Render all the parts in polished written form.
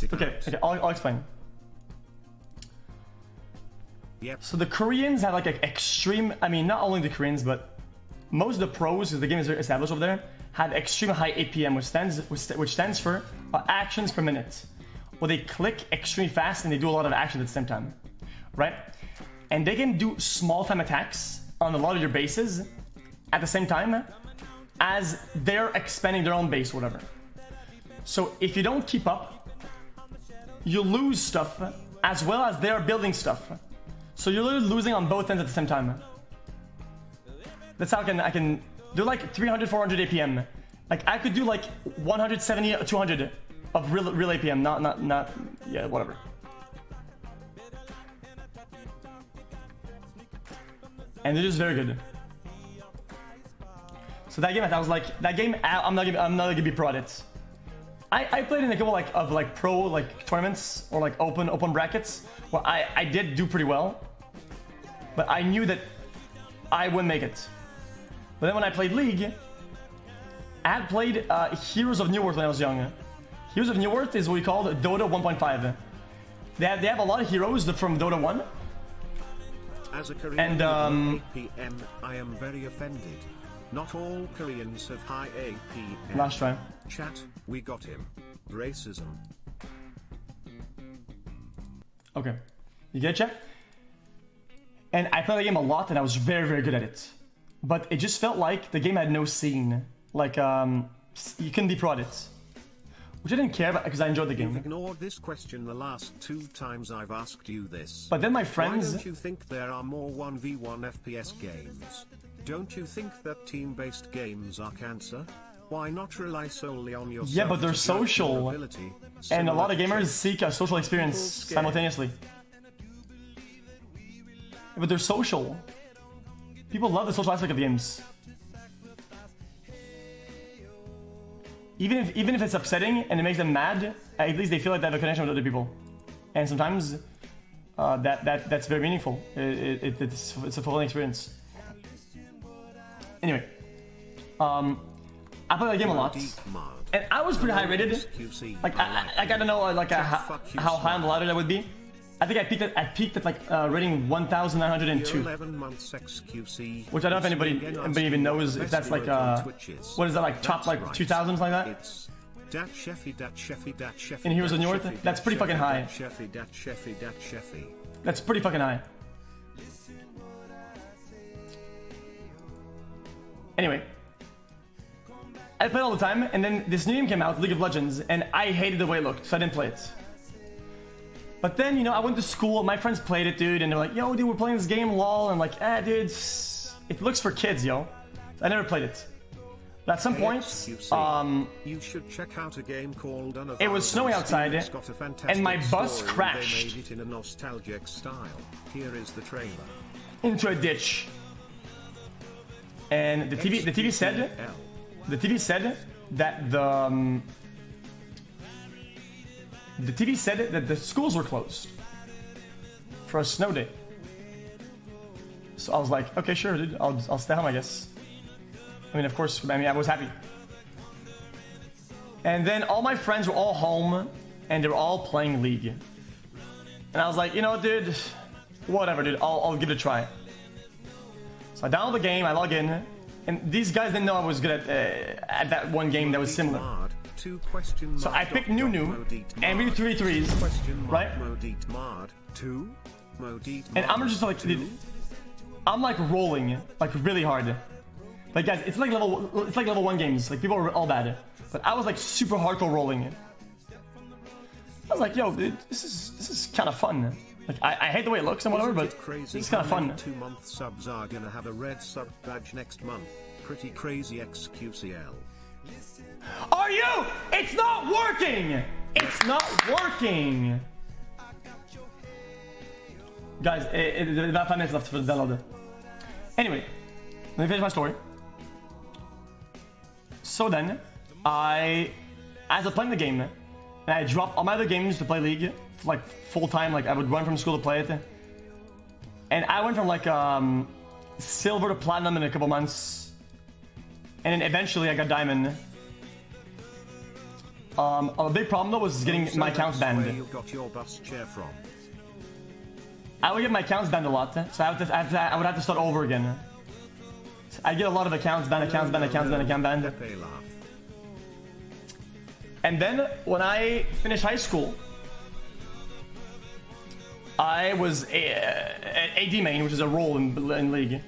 Okay, I'll explain. Yep. So the Koreans have like an extreme, I mean, not only the Koreans, but most of the pros, because the game is very established over there, have extreme high APM, which stands for actions per minute. Well, they click extremely fast and they do a lot of action at the same time, right? And they can do small time attacks on a lot of your bases at the same time as they're expanding their own base or whatever. So if you don't keep up, you lose stuff as well as they're building stuff. So you're literally losing on both ends at the same time. That's how I can do like 300, 400 APM. Like I could do like 170, 200 of real APM, not, yeah, whatever. And it is very good. So that game, I was like, that game, I'm not gonna be pro at it. I played in a couple of pro tournaments or like open brackets where I did do pretty well, but I knew that I wouldn't make it. But then when I played League, I had played Heroes of New Earth when I was young. Heroes of New Earth is what we call Dota 1.5. They have a lot of heroes from Dota 1. As a Korean and APM, I am very offended. Not all Koreans have high APM. Last try. Chat, we got him. Racism. Okay. You get it, chat? And I played the game a lot and I was very, very good at it. But it just felt like the game had no scene. Like, you couldn't be pro at it. Which I didn't care about because I enjoyed the game. You've ignored this question the last 2 times I've asked you this. But then my friends... Why don't you think there are more 1v1 FPS games? Don't you think that team-based games are cancer? Why not rely solely on yourself? Yeah, but they're social. And a lot of gamers seek a social experience simultaneously. But they're social. People love the social aspect of games. Even if it's upsetting and it makes them mad, at least they feel like they have a connection with other people. And sometimes that's very meaningful. It's a fulfilling experience. Anyway, I played that game a lot, and I was pretty high rated. Like I don't know how high on the ladder that would be. I think I peaked at like rating 1,902, which I don't know if anybody even knows if that's like what is that, like top like 2,000s like that? In Heroes of New Earth, that's pretty fucking high. That's pretty fucking high. Anyway, I played all the time, and then this new game came out, League of Legends, and I hated the way it looked, so I didn't play it. But then, you know, I went to school, my friends played it, dude, and they're like, yo, dude, we're playing this game, lol, and I'm like, dude, it looks for kids, yo. I never played it. But at some point, you should check out a game called it was snowing outside, and my bus crashed made it in a nostalgic style. Here is the trailer. Into a ditch. And the TV said that the TV said that the schools were closed for a snow day. So I was like, okay, sure, dude, I'll stay home, I guess. I mean, of course, I was happy. And then all my friends were all home, and they were all playing League. And I was like, you know, dude, whatever, dude, I'll give it a try. So I download the game, I log in, and these guys didn't know I was good at that one game that was similar. So I picked Nunu, and we do 3v3s, right? And I'm just like, dude, I'm like rolling, like really hard. Like guys, it's like level 1 games. Like people are all bad, but I was like super hardcore rolling. I was like, yo, dude, this is kind of fun. Like I hate the way it looks and whatever, but it's kind of fun. 2-month subs are gonna have a red sub badge next month. Pretty crazy xQcl. Are you? It's not working! It's not working! Guys, it's about 5 minutes left for the download. Anyway, let me finish my story. So then, as I was playing the game, and I dropped all my other games to play League, like full time, like I would run from school to play it. And I went from like silver to platinum in a couple months. And then eventually I got diamond. A big problem though was getting So my accounts that's banned. where you got your bus chair from. I would get my accounts banned a lot, so I would have to start over again. So I get a lot of accounts banned, account banned. Pepe laugh. And then when I finished high school, I was an AD main, which is a role in League,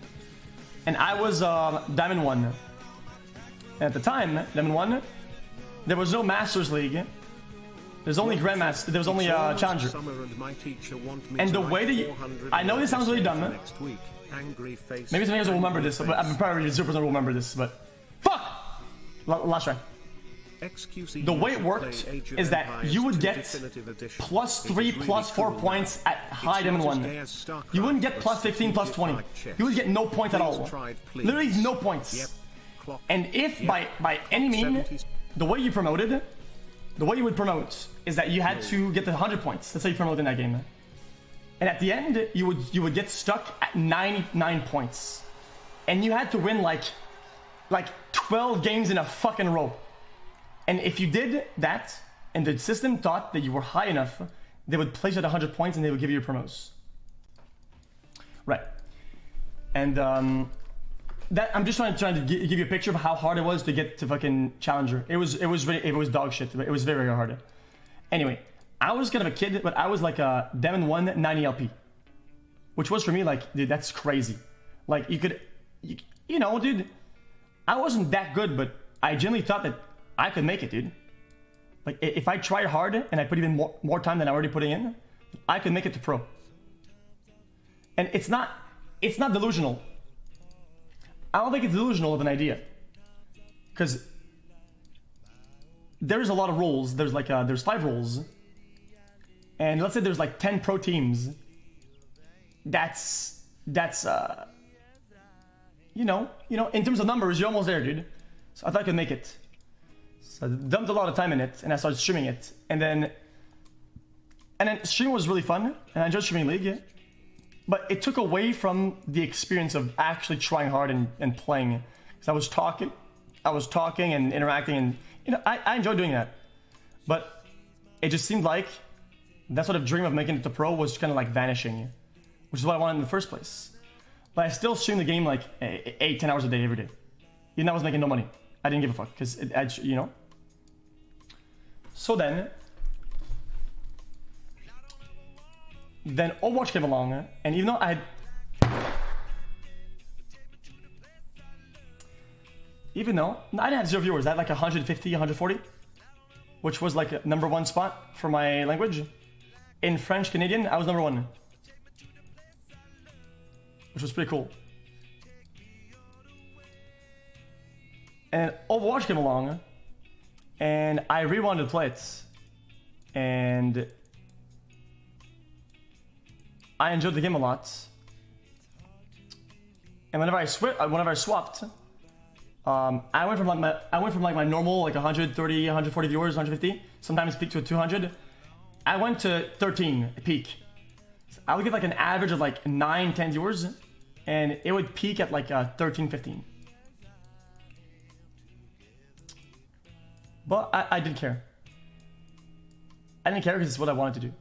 and I was Diamond 1. And at the time, Diamond 1, there was no Masters League. There's only Grandmaster. There was only Challenger. And the way that you, I know this sounds really dumb. Maybe some of you guys will remember this, but I'm probably 0% will remember this. But fuck, last try. xQc The way it worked is that you would get +3, +4 points at high Diamond 1. You wouldn't get +15, +20. You would get no points at all. Literally no points. And if by any means, the way you promoted, the way you would promote is that you had to get the 100 points. That's how you promote in that game. And at the end, you would get stuck at 99 points. And you had to win like 12 games in a fucking row. And if you did that, and the system thought that you were high enough, they would place you at 100 points and they would give you your promos. Right. And that I'm just trying to give you a picture of how hard it was to get to fucking Challenger. It was dog shit, but it was very, very hard. Anyway, I was kind of a kid, but I was like a Diamond 1 90 LP, which was for me like, dude, that's crazy. Like you know, dude, I wasn't that good, but I genuinely thought that I could make it, dude. Like if I tried hard and I put even more time than I'm already putting in, I could make it to pro. And it's not delusional. I don't think it's delusional of an idea, because there's a lot of roles. There's like there's 5 roles, and let's say there's like 10 pro teams. That's you know in terms of numbers, you're almost there, dude. So I thought I could make it. So I dumped a lot of time in it, and I started streaming it, and then streaming was really fun, and I enjoyed streaming League. But it took away from the experience of actually trying hard and playing. Because I was talking and interacting, and I enjoyed doing that. But it just seemed like that sort of dream of making it to pro was kind of like vanishing, which is what I wanted in the first place. But I still streamed the game like 8-10 hours a day every day. Even though I was making no money. I didn't give a fuck, because So then Overwatch came along, and even though I didn't have 0 viewers, I had like 150, 140, which was like a #1 spot for my language. In French Canadian, I was #1, which was pretty cool. And Overwatch came along, and I really wanted to play it, and I enjoyed the game a lot. And whenever I swapped, I went from my normal like 130, 140 viewers, 150, sometimes peak to 200. I went to 13 peak. So I would get like an average of like 9, 10 viewers, and it would peak at like 13, 15. But I didn't care. I didn't care because it's what I wanted to do.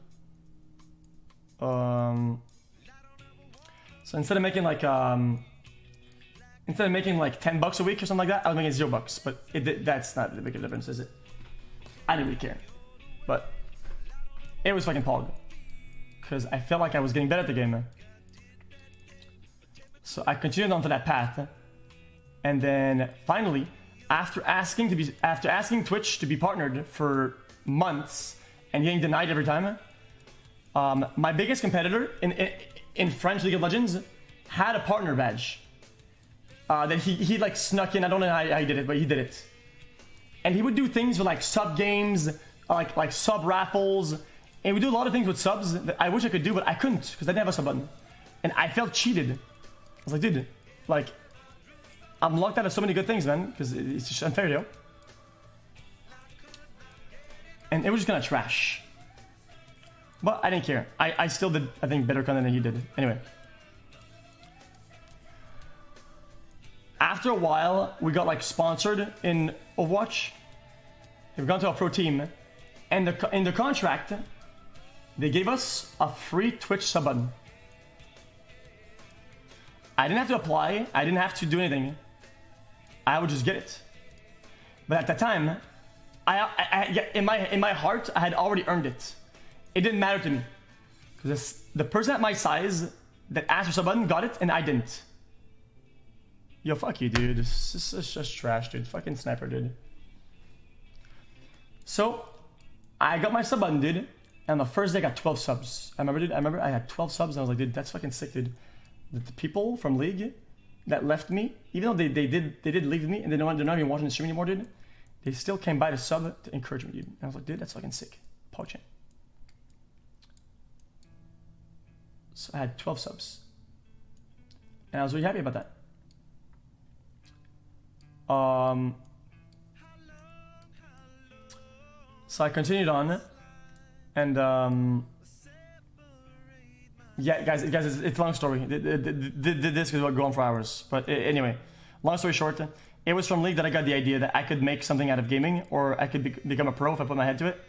So instead of making like $10 a week or something like that, I was making $0. But that's not the big difference, is it? I didn't really care, but it was fucking pog, because I felt like I was getting better at the game. So I continued onto that path, and then finally, after asking Twitch to be partnered for months and getting denied every time. My biggest competitor in French League of Legends had a partner badge that he like snuck in. I don't know how he did it, but he did it. And he would do things with like sub games, like sub raffles, and we do a lot of things with subs that I wish I could do, but I couldn't because I didn't have a sub button, and I felt cheated. I was like, dude, like I'm locked out of so many good things, man, because it's just unfair, yo. And it was just kind of trash. But I didn't care. I still did, I think, better content than he did. Anyway. After a while, we got like sponsored in Overwatch. We've gone to a pro team, and in the contract, they gave us a free Twitch sub button. I didn't have to apply. I didn't have to do anything. I would just get it. But at the time, in my heart, I had already earned it. It didn't matter to me because the person at my size that asked for sub button got it, and I didn't. Yo, fuck you, dude. This is just trash, dude. Fucking sniper, dude. So, I got my sub button, dude. And the first day I got 12 subs. I remember I had 12 subs and I was like, dude, that's fucking sick, dude. The people from League that left me, even though they did leave me and they're not even watching the stream anymore, dude, they still came by to sub to encourage me, dude. And I was like, dude, that's fucking sick. Poaching. So I had 12 subs. And I was really happy about that. So I continued on, and yeah, guys, it's a long story. This could go on for hours, but anyway, long story short, it was from League that I got the idea that I could make something out of gaming, or I could become a pro if I put my head to it,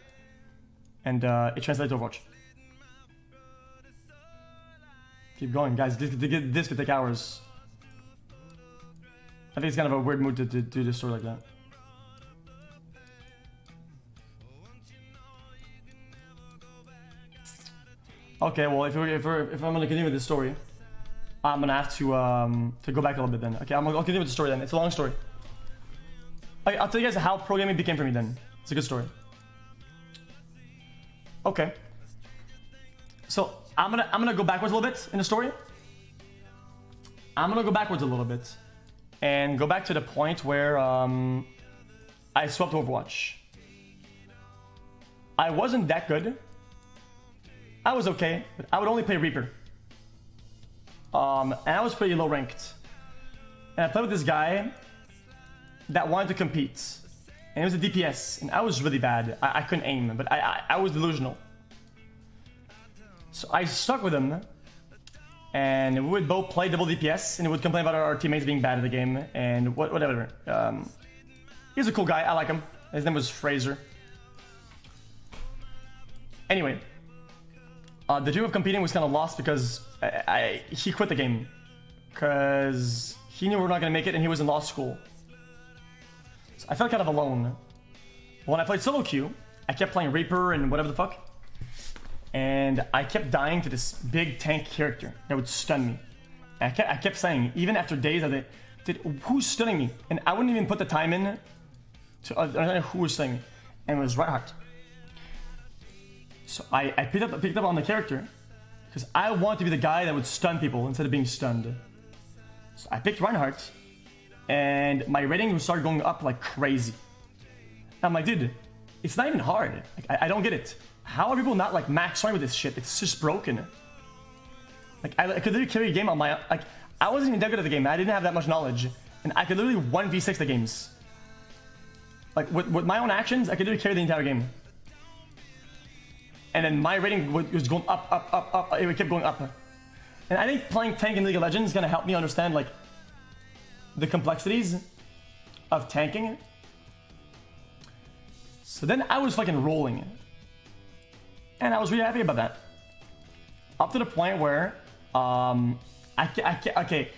and it translated to Overwatch. Keep going, guys. This could take hours. I think it's kind of a weird mood to do this story like that. Okay, well, if I'm gonna continue with this story, I'm gonna have to go back a little bit then. Okay, I'll continue with the story then. It's a long story. Okay, I'll tell you guys how pro gaming became for me then. It's a good story. Okay. So I'm gonna go backwards a little bit in the story. I'm gonna go backwards a little bit. And go back to the point where I swept Overwatch. I wasn't that good. I was okay, but I would only play Reaper. And I was pretty low ranked. And I played with this guy that wanted to compete. And it was a DPS, and I was really bad. I couldn't aim, but I was delusional. So I stuck with him. And we would both play double DPS, and he would complain about our teammates being bad at the game, and whatever. He's a cool guy, I like him. His name was Fraser. Anyway, the dream of competing was kind of lost because he quit the game. Because he knew we were not going to make it, and he was in law school. So I felt kind of alone. When I played solo queue, I kept playing Reaper and whatever the fuck. And I kept dying to this big tank character that would stun me. And I kept saying, even after days, who's stunning me? And I wouldn't even put the time in to understand who was stunning me. And it was Reinhardt. So I picked up on the character because I wanted to be the guy that would stun people instead of being stunned. So I picked Reinhardt, and my rating started going up like crazy. I'm like, dude, it's not even hard. Like, I don't get it. How are people not like max rank with this shit? It's just broken. Like I could literally carry a game on my like I wasn't even that good at the game. I didn't have that much knowledge, and I could literally 1v6 the games. Like with my own actions, I could literally carry the entire game. And then my rating was going up. It kept going up. And I think playing tank in League of Legends is gonna help me understand like the complexities of tanking. So then I was fucking rolling. And I was really happy about that. Up to the point where, okay,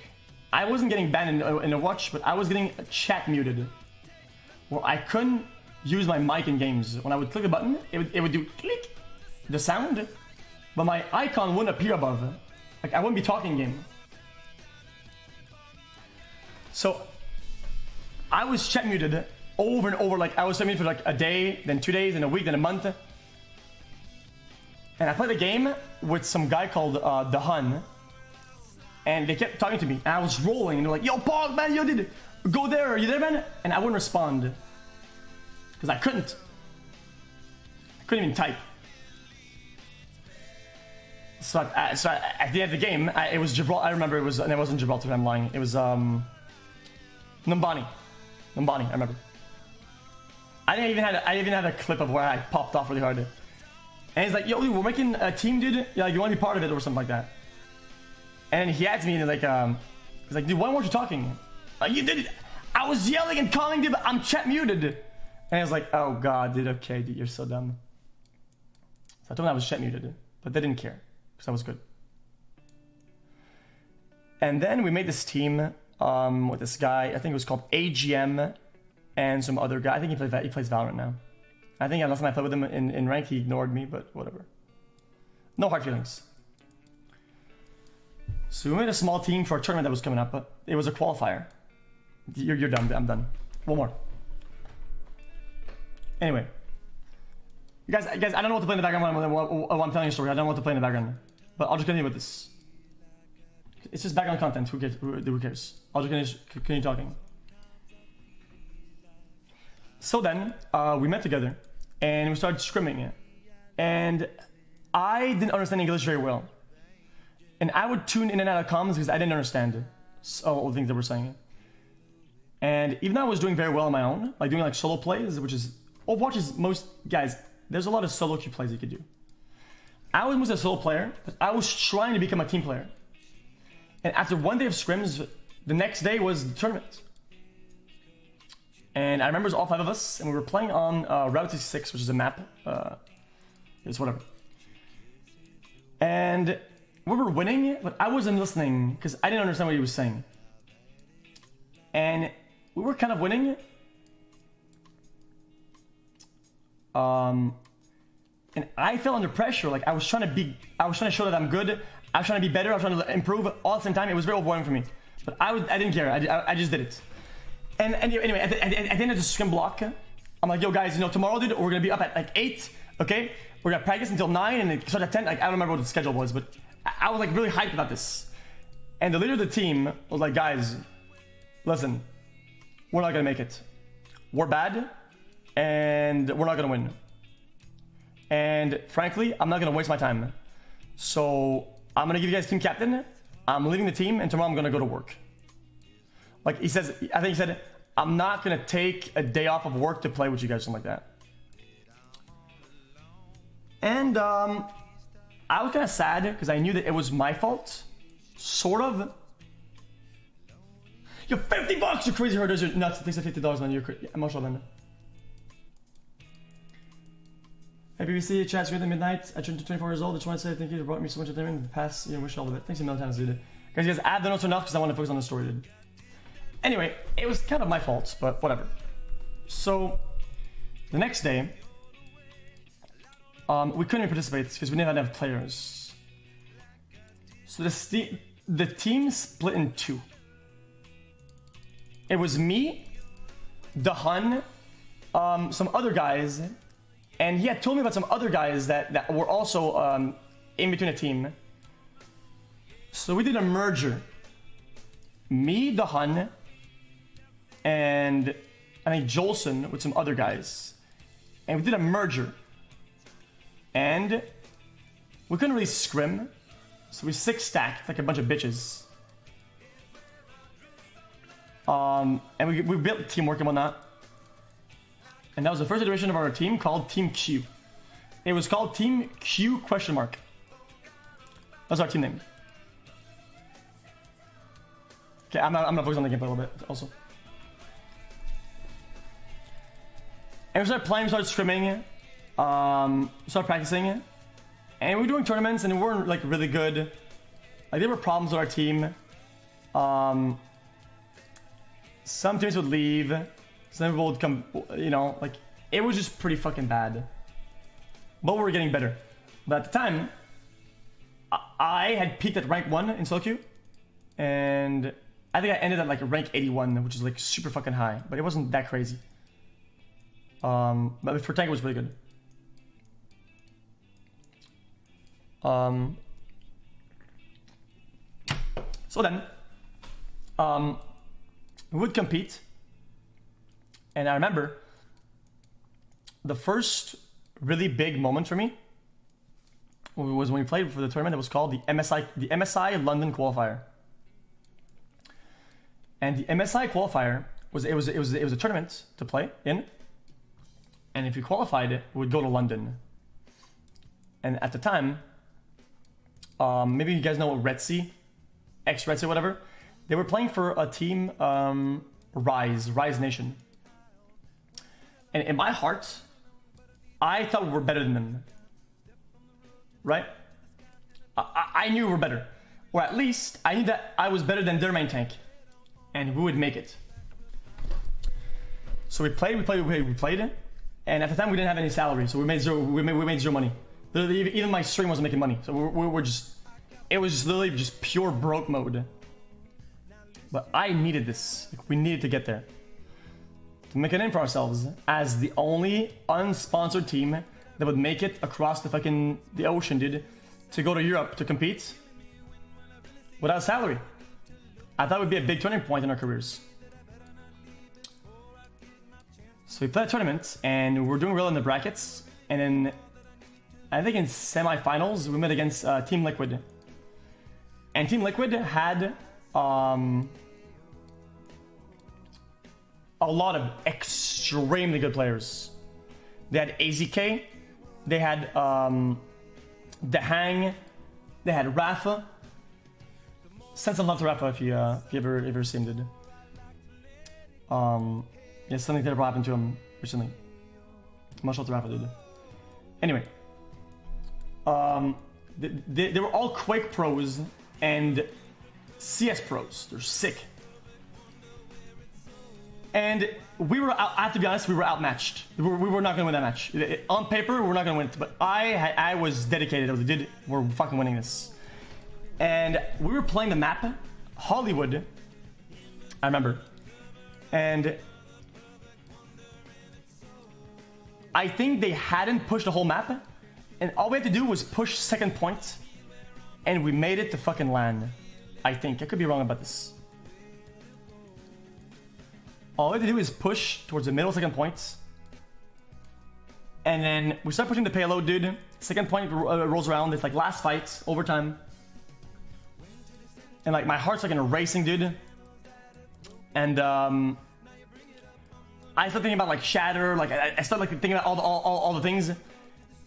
I wasn't getting banned in Overwatch, but I was getting chat muted. Where I couldn't use my mic in games. When I would click a button, it would do click, the sound, but my icon wouldn't appear above. Like I wouldn't be talking in game. So, I was chat muted over and over. Like I was chat muted for like a day, then 2 days, then a week, then a month. And I played a game with some guy called The Hun. And they kept talking to me. And I was rolling. And they're like, yo, Pog, man, yo, dude, go there. Are you there, man? And I wouldn't respond. Because I couldn't. I couldn't even type. So at the end of the game, it was Gibraltar. I remember it wasn't Gibraltar, I'm lying. It was Numbani. I remember. I even had a clip of where I popped off really hard. And he's like, yo, dude, we're making a team, dude. Yeah, like, you want to be part of it or something like that. And he adds me and he's like, dude, why weren't you talking? Like, you did it. I was yelling and calling, dude, but I'm chat muted. And I was like, oh god, dude, okay, dude, you're so dumb. So I told them I was chat muted, but they didn't care because I was good. And then we made this team with this guy. I think it was called AGM and some other guy. I think he plays Valorant now. I think last time I played with him in rank, he ignored me, but whatever. No hard feelings. So we made a small team for a tournament that was coming up, but it was a qualifier. You're done. I'm done. One more. Anyway. You guys, I don't know what to play in the background when I'm telling a story. I don't know what to play in the background. But I'll just continue with this. It's just background content. Who cares? I'll just continue talking. So then, we met together. And we started scrimming. And I didn't understand English very well. And I would tune in and out of comms because I didn't understand all the things they were saying. And even though I was doing very well on my own, like doing like solo plays, which is Overwatch is most guys. There's a lot of solo queue plays you could do. I was mostly a solo player, but I was trying to become a team player. And after one day of scrims, the next day was the tournament. And I remember it was all 5 of us, and we were playing on Route 66, which is a map. It's whatever. And we were winning, but I wasn't listening because I didn't understand what he was saying. And we were kind of winning. And I felt under pressure. Like I was trying to show that I'm good. I was trying to be better. I was trying to improve all at the same time. It was very overwhelming for me. But I didn't care. I just did it. And anyway, at the end of the scrim block, I'm like, yo guys, tomorrow, dude, we're gonna be up at like 8. Okay, we're gonna practice until 9 and it starts at 10. Like I don't remember what the schedule was, but I was like really hyped about this. And the leader of the team was like, guys, listen, we're not gonna make it. We're bad, and we're not gonna win. And frankly, I'm not gonna waste my time. So I'm gonna give you guys team captain. I'm leaving the team, and tomorrow I'm gonna go to work. Like he says, I think he said, I'm not gonna take a day off of work to play with you guys, something like that. And I was kind of sad because I knew that it was my fault, sort of. Yo, $50, you crazy herders, you're nuts. Thanks for $50, man. You're crazy. Emotional, man. Hey, BBC, chat's good at midnight. I turned to 24 years old. I just want to say thank you for brought me so much entertainment in the past. Wish you all the best. Thanks a million times, dude. Guys, add the notes enough because I want to focus on the story, dude. Anyway, it was kind of my fault, but whatever. So, the next day, we couldn't participate because we didn't have enough players. So the team split in 2. It was me, the Hun, some other guys, and he had told me about some other guys that were also in between a team. So we did a merger. Me, the Hun, and I think Jolson with some other guys. And we did a merger. And we couldn't really scrim. So we 6-stacked like a bunch of bitches. And we built teamwork and whatnot. And that was the first iteration of our team called Team Q. It was called Team Q question mark. That's our team name. Okay, I'm gonna focus on the gameplay a little bit also. And we started playing, we started scrimming, started practicing, and we were doing tournaments and we weren't like really good. Like there were problems with our team. Some teams would leave, some people would come, like it was just pretty fucking bad. But we were getting better. But at the time, I had peaked at rank 1 in solo queue, and I think I ended at like rank 81, which is like super fucking high, but it wasn't that crazy. But for tank it was really good. So then, we would compete, and I remember the first really big moment for me was when we played for the tournament that was called the MSI London Qualifier. And the MSI Qualifier was a tournament to play in, and if you qualified, we would go to London. And at the time, maybe you guys know what Red Sea, Red Sea, whatever. They were playing for a team, Rise Nation. And in my heart, I thought we were better than them. Right? I knew we were better. Or at least, I knew that I was better than their main tank. And we would make it. So we played. And at the time, we didn't have any salary. So we made zero money. Literally, even my stream wasn't making money. So we were just... It was just literally just pure broke mode. But I needed this. Like, we needed to get there. To make a name for ourselves as the only unsponsored team that would make it across the ocean, dude, to go to Europe to compete without salary. I thought it would be a big turning point in our careers. So we played a tournament and we're doing well in the brackets. And then I think in semifinals we met against Team Liquid. And Team Liquid had a lot of extremely good players. They had AZK, they had The Hang, they had Rafa. Send some love to Rafa if you ever seen him, dude. Yeah, something terrible happened to him recently. Much love to Rafa, dude. Anyway, they were all Quake pros and CS pros. They're sick. And we were out, I have to be honest, we were outmatched. We were not going to win that match. On paper, we were not going to win it, but I was dedicated. We're fucking winning this. And we were playing the map, Hollywood, I remember. And I think they hadn't pushed the whole map. And all we had to do was push second point. And we made it to fucking LAN. I think. I could be wrong about this. All we had to do is push towards the middle second point. And then we start pushing the payload, dude. Second point rolls around. It's like last fight, overtime. And like my heart's like in a racing, dude. And I start thinking about like Shatter. Like I start like thinking about all the things.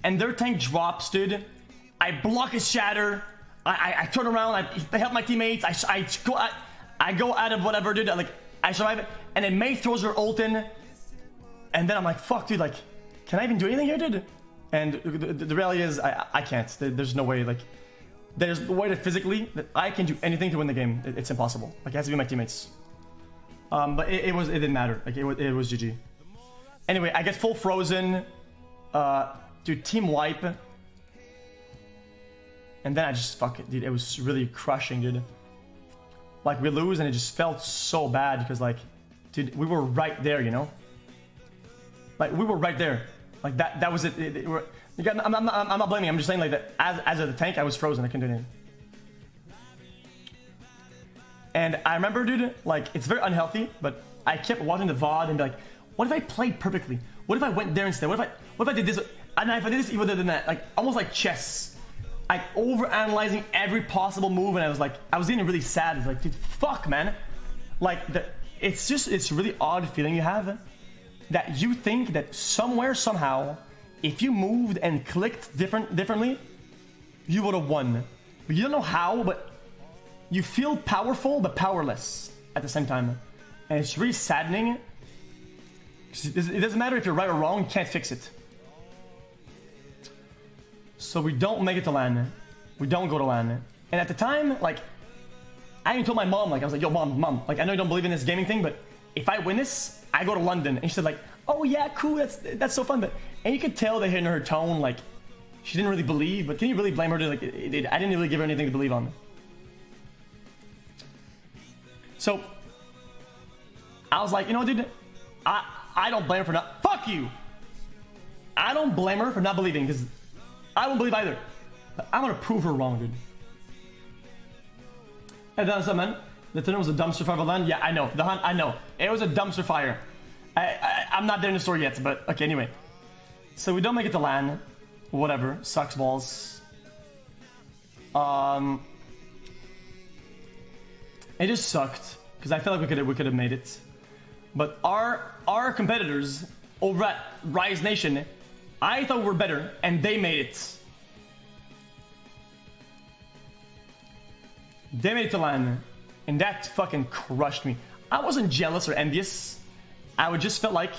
And their tank drops, dude. I block his Shatter. I turn around. I help my teammates. I go out of whatever, dude. Like I survive it. And then Mei throws her ult in. And then I'm like, fuck, dude. Like, can I even do anything here, dude? And the reality is, I can't. There's no way. Like, there's a way that physically that I can do anything to win the game. It's impossible. Like, it has to be my teammates. But it didn't matter. Like, it was GG. Anyway, I get full frozen. Dude, team wipe. And then I just fuck it, dude. It was really crushing, dude. Like, we lose, and it just felt so bad because, like, dude, we were right there, you know? Like, we were right there. Like, that was it. I'm not blaming. I'm just saying, like, that as a tank, I was frozen. I couldn't do anything. And I remember, dude, like, it's very unhealthy, but I kept watching the VOD and be like, what if I played perfectly? What if I went there instead? What if I did this? And if I did this even than that, like, almost like chess. Like, over-analyzing every possible move, and I was getting really sad. It's like, dude, fuck, man. Like, it's really odd feeling you have that you think that somewhere, somehow, if you moved and clicked differently, you would have won. But you don't know how, but you feel powerful but powerless at the same time. And it's really saddening. It doesn't matter if you're right or wrong, you can't fix it. So we don't make it to LAN. We don't go to LAN. And at the time, like, I even told my mom, like, I was like, yo, mom, like, I know you don't believe in this gaming thing, but if I win this, I go to London. And she said, like, oh yeah, cool, that's so fun. But and you could tell that in her tone, like, she didn't really believe. But can you really blame her? I didn't really give her anything to believe on. So I was like, you know, dude, I don't blame her for not. Fuck you. I don't blame her for not believing because I won't believe either. But I'm gonna prove her wrong, dude. And then what's up, man? The tunnel was a dumpster fire of a LAN? Yeah, I know. The hunt, I know. It was a dumpster fire. I'm not there in the story yet, but okay, anyway. So we don't make it to LAN. Whatever. Sucks balls. It just sucked. Because I felt like we could have made it. But our competitors over at Rise Nation, I thought we were better, and they made it. They made it to LAN, and that fucking crushed me. I wasn't jealous or envious. I just felt like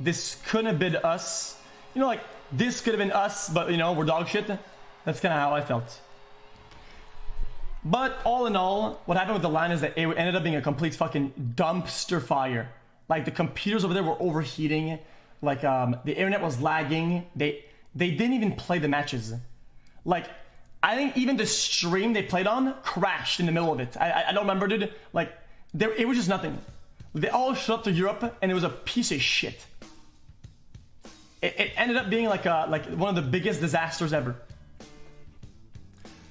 this couldn't have been us. You know, like, this could have been us, but, you know, we're dog shit. That's kind of how I felt. But all in all, what happened with the LAN is that it ended up being a complete fucking dumpster fire. Like, the computers over there were overheating. Like, the internet was lagging. They didn't even play the matches. Like, I think even the stream they played on crashed in the middle of it. I don't remember, dude. Like, it was just nothing. They all showed up to Europe, and it was a piece of shit. It ended up being like one of the biggest disasters ever.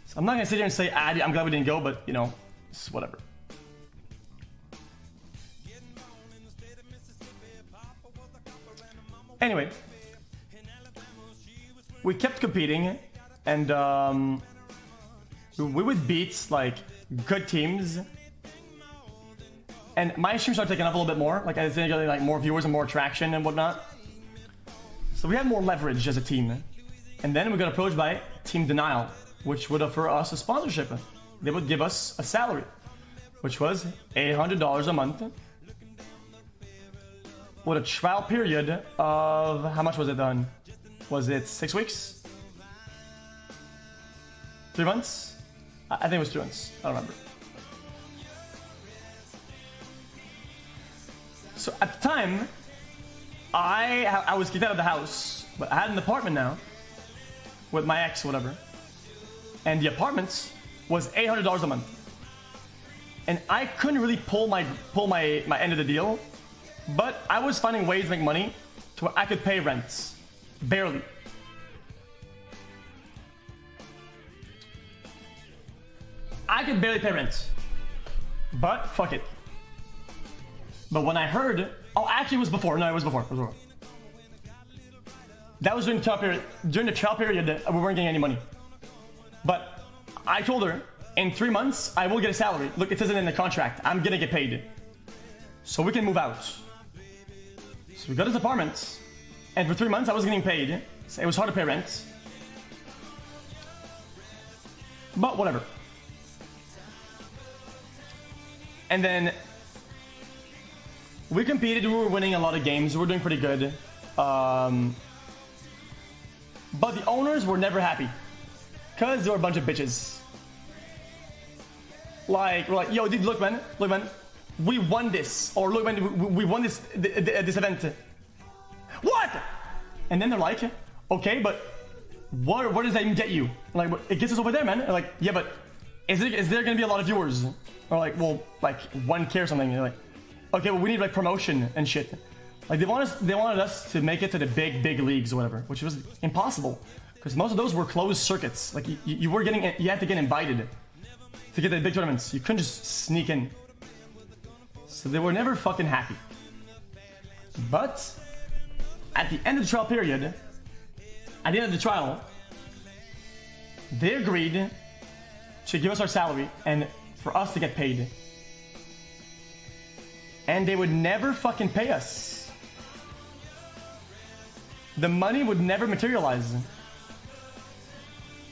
So I'm not gonna sit here and say, I'm glad we didn't go, but you know, it's whatever. Anyway, we kept competing, and we would beat like good teams. And my stream started taking up a little bit more. Like, I was getting like more viewers and more traction and whatnot. So we had more leverage as a team. And then we got approached by Team Denial, which would offer us a sponsorship. They would give us a salary, which was $800 a month. With a trial period of, how much was it done? Was it 6 weeks? 3 months? I think it was 3 months. I don't remember. So at the time, I was kicked out of the house, but I had an apartment now with my ex, whatever. And the apartment was $800 a month. And I couldn't really pull my end of the deal, but I was finding ways to make money to where I could pay rents. Barely. I could barely pay rent. But fuck it. But when I heard, actually it was before. No, it was before. That was during the trial period. During the trial period, we weren't getting any money. But I told her, in 3 months, I will get a salary. Look, it says it in the contract. I'm gonna get paid. So we can move out. So we got this apartment. And for 3 months, I was getting paid. So it was hard to pay rent. But whatever. And then we competed, we were winning a lot of games, we were doing pretty good. But the owners were never happy. Cause they were a bunch of bitches. Like, we're like, yo dude, look man, we won this. Or look man, we won this event. What? And then they're like, okay, but what does that even get you? Like, it gets us over there, man. They're like, yeah, but is there gonna be a lot of viewers? Or like, well, like 1K or something. They're like, okay, well we need like promotion and shit. Like they wanted us to make it to the big leagues or whatever, which was impossible because most of those were closed circuits. Like you had to get invited to get the big tournaments. You couldn't just sneak in. So they were never fucking happy. But at the end of the trial period, at the end of the trial, they agreed to give us our salary and for us to get paid. And they would never fucking pay us. The money would never materialize.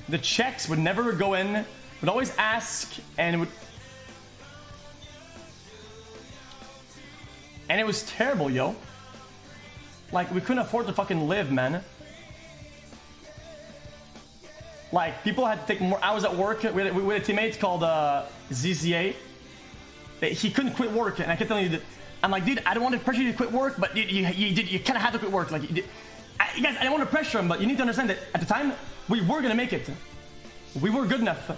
The checks would never go in. Would always ask, and it was terrible, yo. Like, we couldn't afford to fucking live, man. Like, people had to take more hours at work. We had a teammate called ZZA. He couldn't quit work, and I kept telling you that. I'm like, dude, I don't want to pressure you to quit work, but you kind of have to quit work. Like, guys, I don't want to pressure him, but you need to understand that at the time we were gonna make it. We were good enough.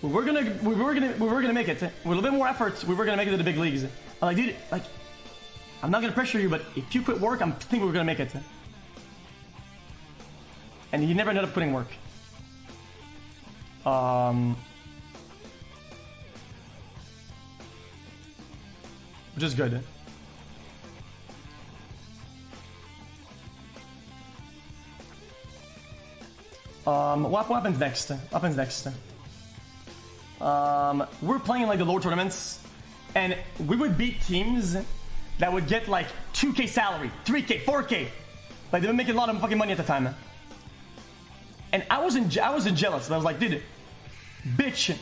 We were gonna make it. With a little bit more effort, we were gonna make it to the big leagues. I'm like, dude, like, I'm not gonna pressure you, but if you quit work, I think we're gonna make it. And he never ended up quitting work. Which is good. What happens next? We're playing in like the lower tournaments, and we would beat teams that would get like 2K salary, 3K, 4K. Like they were making a lot of fucking money at the time. And I wasn't jealous. But I was like, dude, bitch,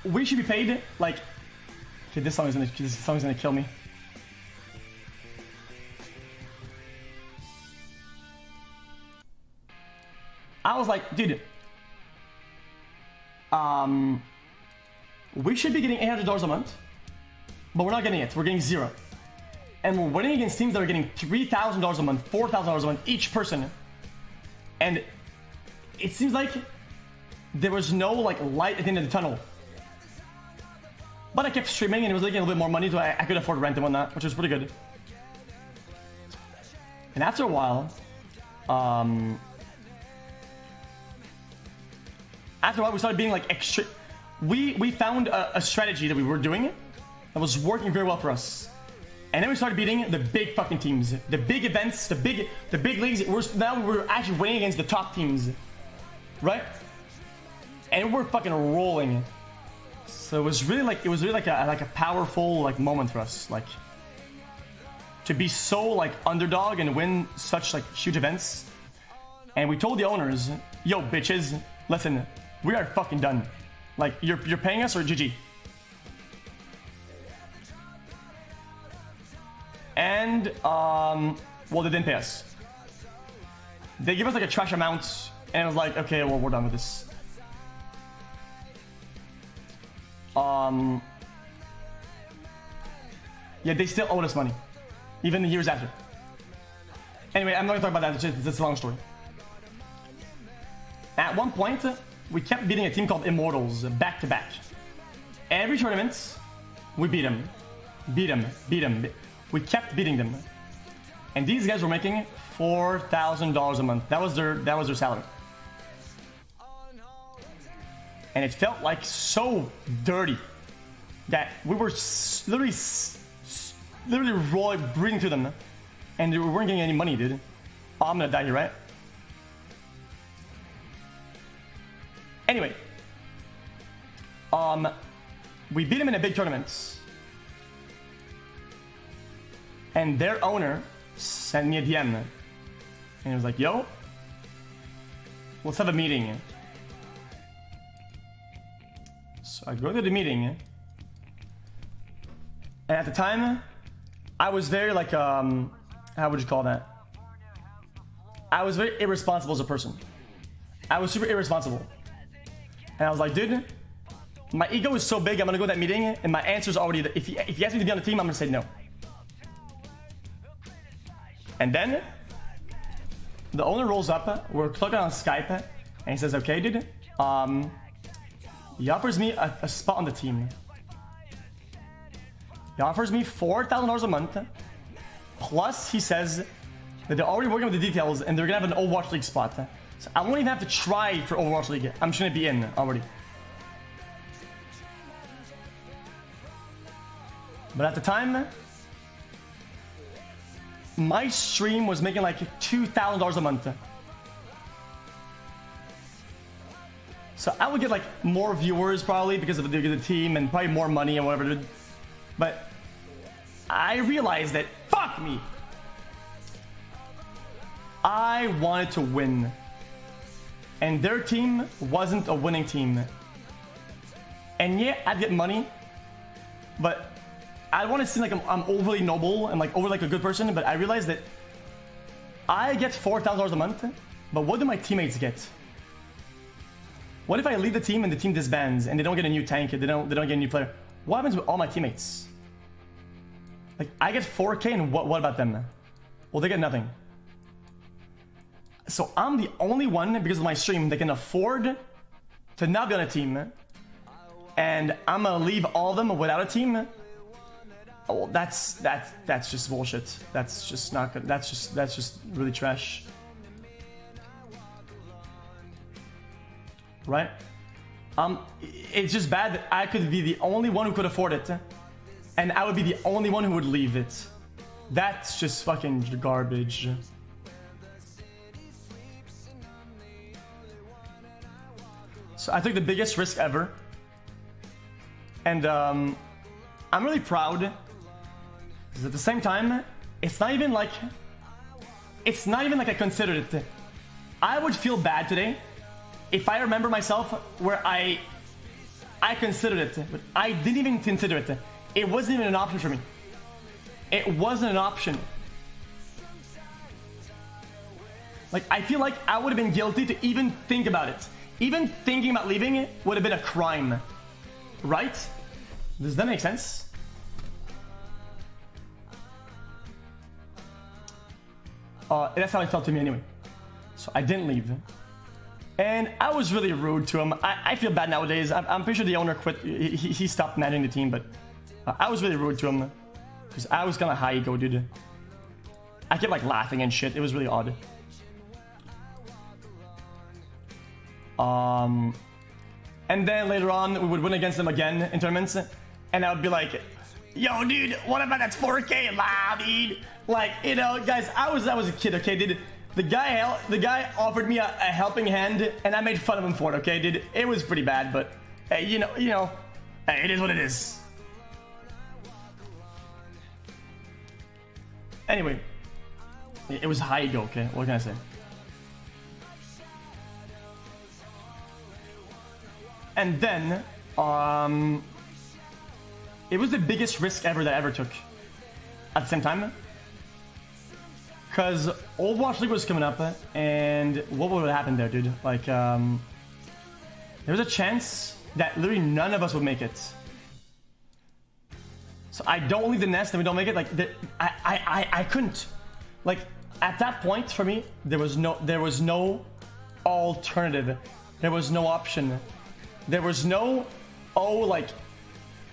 we should be paid like. Okay, this song is gonna kill me. I was like, dude, we should be getting $800 a month, but we're not getting it. We're getting 0. And we're winning against teams that are getting $3,000 a month, $4,000 a month, each person. And it seems like there was no like light at the end of the tunnel. But I kept streaming and it was making a little bit more money, so I could afford rent and whatnot, which was pretty good. And after a while, we started being like extra. We found a strategy that we were doing that was working very well for us. And then we started beating the big fucking teams, the big events, the big leagues. Now we're actually winning against the top teams, right? And we're fucking rolling. So it was really like a powerful like moment for us, like to be so like underdog and win such like huge events. And we told the owners, "Yo, bitches, listen, we are fucking done. Like you're paying us or GG." And well, they didn't pay us. They give us like a trash amount, and I was like, okay, well, we're done with this. Yeah, they still owed us money, even the years after. Anyway, I'm not gonna talk about that. It's a long story. At one point, we kept beating a team called Immortals back to back. Every tournament, we beat them. We kept beating them, and these guys were making $4,000 a month. That was their salary, and it felt like so dirty that we were literally breathing through them, and we weren't getting any money, dude. Oh, I'm gonna die here, right? Anyway, we beat them in a big tournament. And their owner sent me a DM. And he was like, yo, let's have a meeting. So I go to the meeting. And at the time, I was very like, how would you call that? I was very irresponsible as a person. I was super irresponsible. And I was like, dude, my ego is so big, I'm gonna go to that meeting, and my answer's already, if he asks me to be on the team, I'm gonna say no. And then the owner rolls up, we're talking on Skype, and he says, okay, dude, he offers me a spot on the team. He offers me $4,000 a month, plus he says that they're already working with the details and they're gonna have an Overwatch League spot. So I won't even have to try for Overwatch League, I'm just gonna be in already. But at the time, my stream was making like $2,000 a month. So I would get like more viewers probably because of the team and probably more money and whatever. But I realized that, fuck me, I wanted to win. And their team wasn't a winning team. And yeah, I'd get money, but I want to seem like I'm overly noble and like over like a good person, but I realized that I get $4,000 a month, but what do my teammates get? What if I leave the team and the team disbands and they don't get a new tank, they don't get a new player? What happens with all my teammates? Like I get 4K and what about them? Well, they get nothing. So I'm the only one, because of my stream, that can afford to not be on a team, and I'm gonna leave all of them without a team. Oh, that's just bullshit. That's just not good. That's just really trash. Right? It's just bad that I could be the only one who could afford it, and I would be the only one who would leave it. That's just fucking garbage. So I took the biggest risk ever, and I'm really proud. Because at the same time, it's not even like I considered it. I would feel bad today if I remember myself where I considered it, but I didn't even consider it. It wasn't even an option for me. It wasn't an option. Like, I feel like I would have been guilty to even think about it. Even thinking about leaving it would have been a crime. Right? Does that make sense? That's how it felt to me anyway. So I didn't leave. And I was really rude to him. I feel bad nowadays. I'm pretty sure the owner quit. He stopped managing the team, but I was really rude to him. Because I was kind of high ego, dude. I kept like laughing and shit. It was really odd. And then later on, we would win against them again in tournaments. And I would be like, yo, dude, what about that 4K? Wow, dude. Like, you know, guys, I was a kid, okay, dude. The guy offered me a helping hand, and I made fun of him for it, okay, dude. It was pretty bad, but, hey, you know, hey, it is what it is. Anyway, it was high ego, okay? What can I say? And then, it was the biggest risk ever that I ever took. At the same time, because Overwatch League was coming up, and what would happen there, dude? Like, there was a chance that literally none of us would make it. So I don't leave the nest and we don't make it. Like, I couldn't. Like, at that point for me, there was no alternative. There was no option. There was no, oh, like,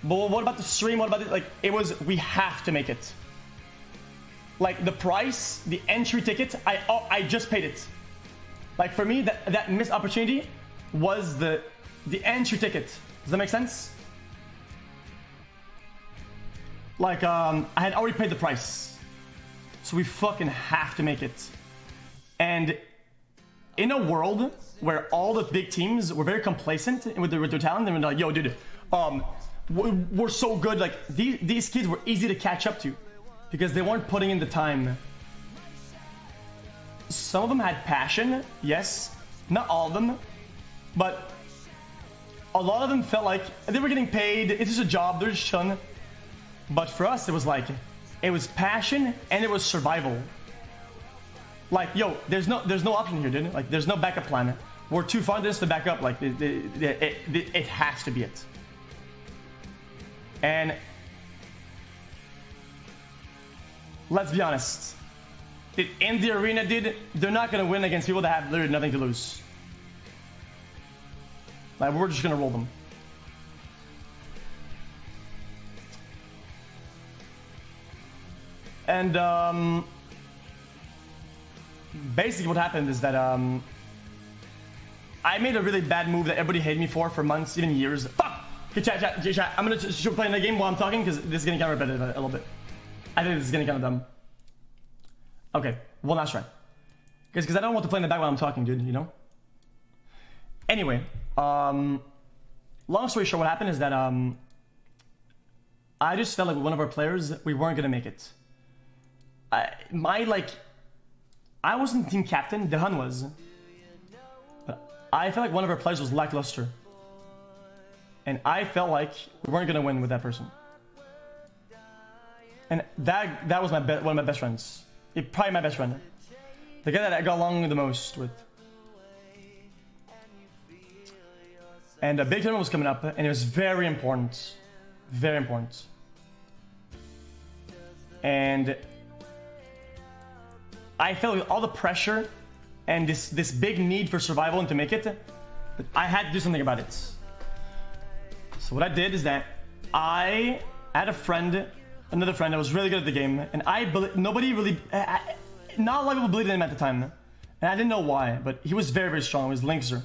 but what about the stream? What about it? Like, it was, we have to make it. Like, the price, the entry ticket, I just paid it. Like, for me, that missed opportunity was the entry ticket. Does that make sense? Like, I had already paid the price. So we fucking have to make it. And in a world where all the big teams were very complacent with their talent, they were like, yo, dude, we're so good. Like, these kids were easy to catch up to because they weren't putting in the time. Some of them had passion, yes. Not all of them, but a lot of them felt like they were getting paid. It's just a job. They're just chilling. But for us, it was like, it was passion and it was survival. Like, yo, there's no option here, dude. Like, there's no backup plan. We're too far this to back up. Like, it has to be it. And let's be honest. In the arena, dude, they're not gonna win against people that have literally nothing to lose. Like, we're just gonna roll them. And basically what happened is that I made a really bad move that everybody hated me for months, even years. Fuck! Okay, chat. I'm gonna should play in the game while I'm talking because this is getting kind of repetitive a little bit. I think this is getting kind of dumb. Okay, one last try. Because I don't want to play in the back while I'm talking, dude, you know? Anyway, long story short, what happened is that I just felt like with one of our players, we weren't gonna make it. I wasn't team captain, the Hun was. But I felt like one of our players was lackluster. And I felt like we weren't gonna win with that person. And that was one of my best friends. Probably my best friend. The guy that I got along the most with. And a big tournament was coming up, and it was very important. Very important. And I felt with all the pressure and this big need for survival and to make it, I had to do something about it. So what I did is that I had another friend that was really good at the game, and nobody really, not a lot of people believed in him at the time, and I didn't know why, but he was very, very strong. He was Linkser.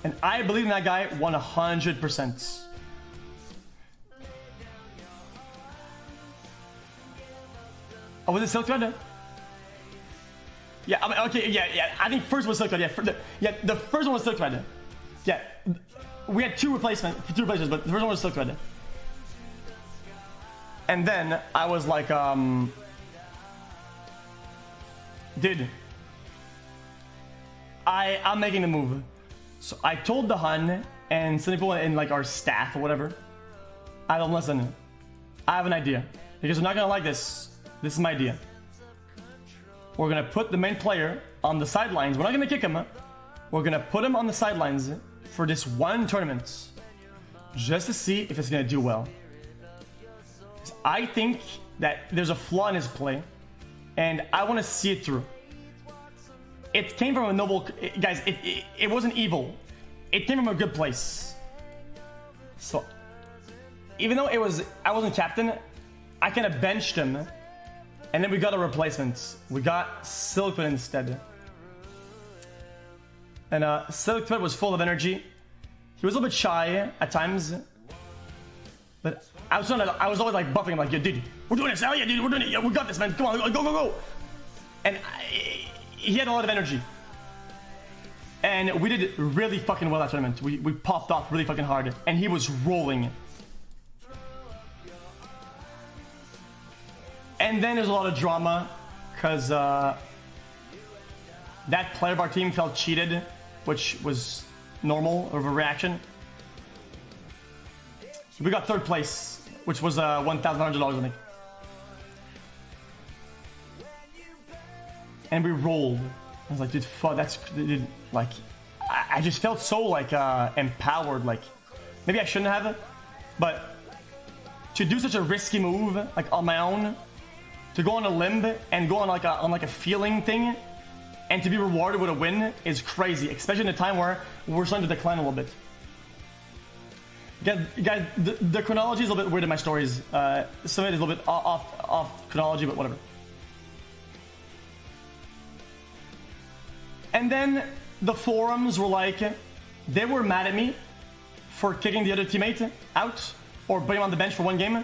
And I believed in that guy 100%. Oh, was it Silk Thread? Yeah, I mean, okay, yeah. I think first was Silk Thread. Yeah, the first one was Silk Thread. Yeah, we had two replacements, but the first one was Silk Thread. And then I was like, dude, I'm making the move. So I told the Hun and some people in like our staff or whatever, I don't listen. I have an idea because we're not gonna like this. This is my idea. we're gonna put the main player on the sidelines. We're not gonna kick him. We're gonna put him on the sidelines for this one tournament, just to see if it's gonna do well. I think that there's a flaw in his play, and I want to see it through. It came from a noble... Guys, it wasn't evil. It came from a good place. So, even though I wasn't captain, I kind of benched him, and then we got a replacement. We got Silkwood instead. And Silkwood was full of energy. He was a little bit shy at times, but I was always like buffing him, like, yo, dude, we're doing this. Hell yeah, dude, we're doing it. Yeah, we got this, man. Come on, go, go, go. And he had a lot of energy. And we did really fucking well that tournament. We popped off really fucking hard. And he was rolling. And then there's a lot of drama, because that player of our team felt cheated, which was normal, overreaction. We got third place, which was $1,100, I think. And we rolled. I was like, dude, fuck, that's... Dude, like, I just felt so, like, empowered. Like, maybe I shouldn't have, but to do such a risky move, like, on my own, to go on a limb and go on, like, a feeling thing, and to be rewarded with a win is crazy, especially in a time where we're starting to decline a little bit. Guys, the chronology is a little bit weird in my stories. Some of it is a little bit off chronology, but whatever. And then the forums were like, they were mad at me for kicking the other teammate out or putting him on the bench for one game.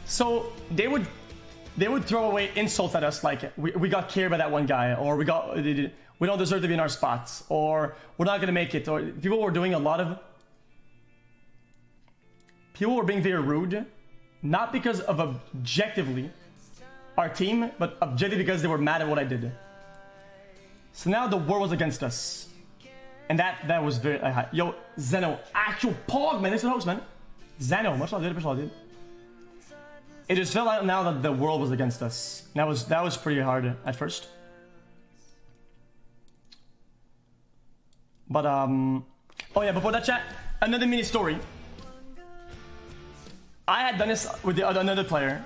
So they would throw away insults at us, like we got carried by that one guy, or we don't deserve to be in our spots, or we're not gonna make it, or people were doing a lot of... People were being very rude, not because of objectively our team, but objectively because they were mad at what I did. So now the war was against us. And that was very high. Yo, Zeno, actual pog, man. This is a host, man. Zeno, much love, dude. It just felt like now that the world was against us. That was pretty hard at first. But, oh yeah, before that chat, another mini story. I had done this with another player.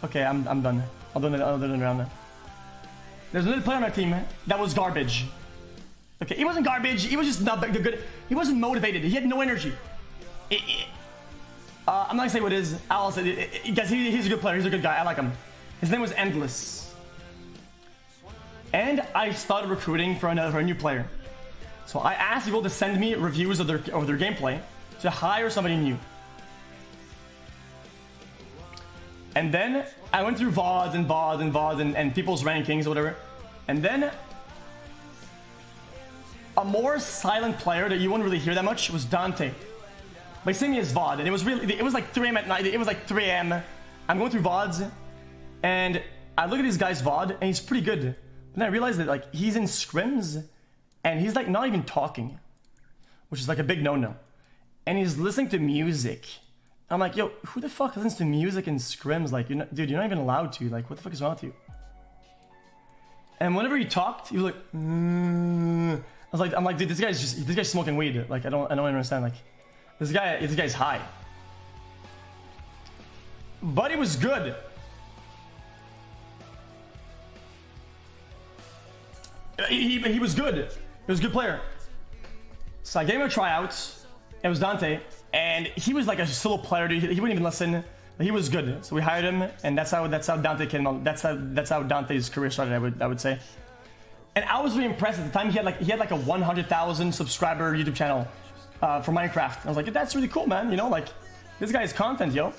Okay, I'm done. I'll do another round now. There's another player on our team that was garbage. Okay, he wasn't garbage. He was just not good. He wasn't motivated. He had no energy. I'm not gonna say what it is. I'll say, guys, he's a good player. He's a good guy. I like him. His name was Endless. And I started recruiting for a new player. So I asked people to send me reviews of their gameplay to hire somebody new. And then I went through VODs and people's rankings or whatever. And then a more silent player that you wouldn't really hear that much was Dante. But he sent me his VOD, and it was like 3 a.m. at night. It was like 3 a.m. I'm going through VODs, and I look at this guy's VOD, and he's pretty good. But then I realized that like he's in scrims, and he's like not even talking, which is like a big no-no. And he's listening to music. I'm like, yo, who the fuck listens to music in scrims? Like, dude, you're not even allowed to. Like, what the fuck is wrong with you? And whenever he talked, he was like, I'm like, dude, this guy's smoking weed. Like, I don't understand. Like, this guy's high. But he was good. He was good. He was a good player. So I gave him a tryout. It was Dante. And he was like a solo player, dude. He wouldn't even listen. He was good, so we hired him, and that's how Dante came on. That's how Dante's career started. I would say. And I was really impressed at the time. He had like a 100,000 subscriber YouTube channel for Minecraft. I was like, that's really cool, man. You know, like this guy's content, yo.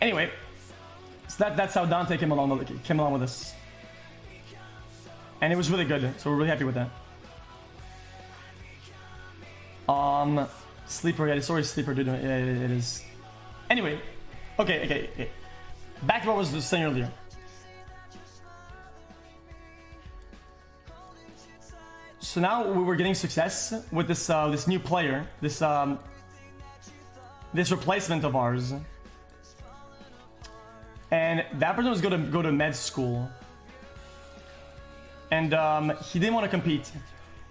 Anyway, so that's how Dante came along with us. And it was really good, so we're really happy with that. Sleeper, yeah, it's always Sleeper, dude. Yeah, it is. Anyway, okay. Back to what I was saying earlier. So now we were getting success with this new player, this this replacement of ours. And that person was going to go to med school. And he didn't want to compete.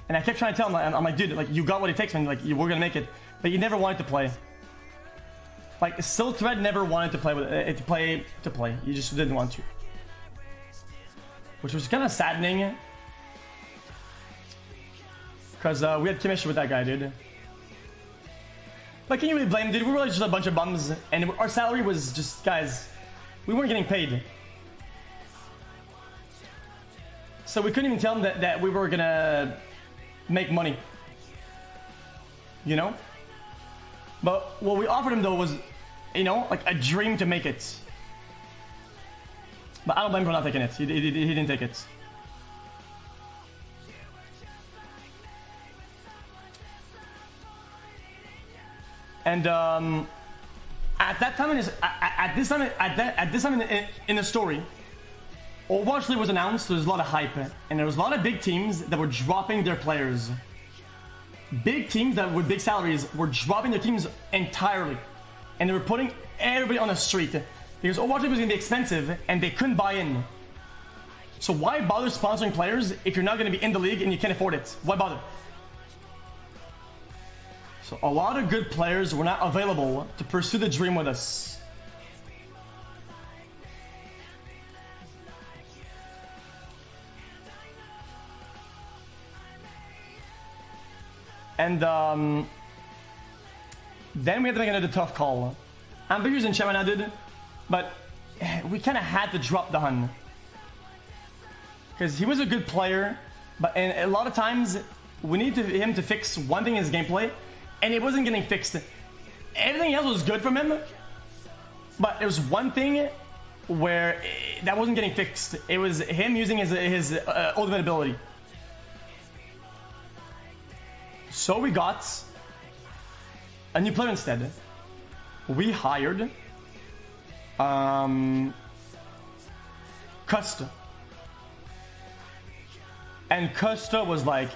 And I kept trying to tell him, I'm like, dude, like, you got what it takes, man. Like, we're going to make it. But he never wanted to play. Like, Silk Thread never wanted to play with to play. He just didn't want to. Which was kind of saddening. Because we had chemistry with that guy, dude. But can you really blame him, dude? We were like just a bunch of bums. And our salary was just, guys, we weren't getting paid. So we couldn't even tell him that we were gonna make money. You know? But what we offered him though was, you know, like a dream to make it. But I don't blame him for not taking it. He didn't take it. And at that time at this time in the story, Overwatch League was announced. There was a lot of hype, and there was a lot of big teams that were dropping their players. Big teams that with big salaries were dropping their teams entirely, and they were putting everybody on the street because Overwatch League was going to be expensive, and they couldn't buy in. So why bother sponsoring players if you're not going to be in the league and you can't afford it? Why bother? So a lot of good players were not available to pursue the dream with us. And then we had to make another tough call. Ambitious and Chemana did, but we kind of had to drop the Hun. Because he was a good player, but a lot of times we needed him to fix one thing in his gameplay, and it wasn't getting fixed. Everything else was good from him, but there was one thing where that wasn't getting fixed. It was him using his ultimate ability. So we got a new player instead. We hired Custa. And Custa was like,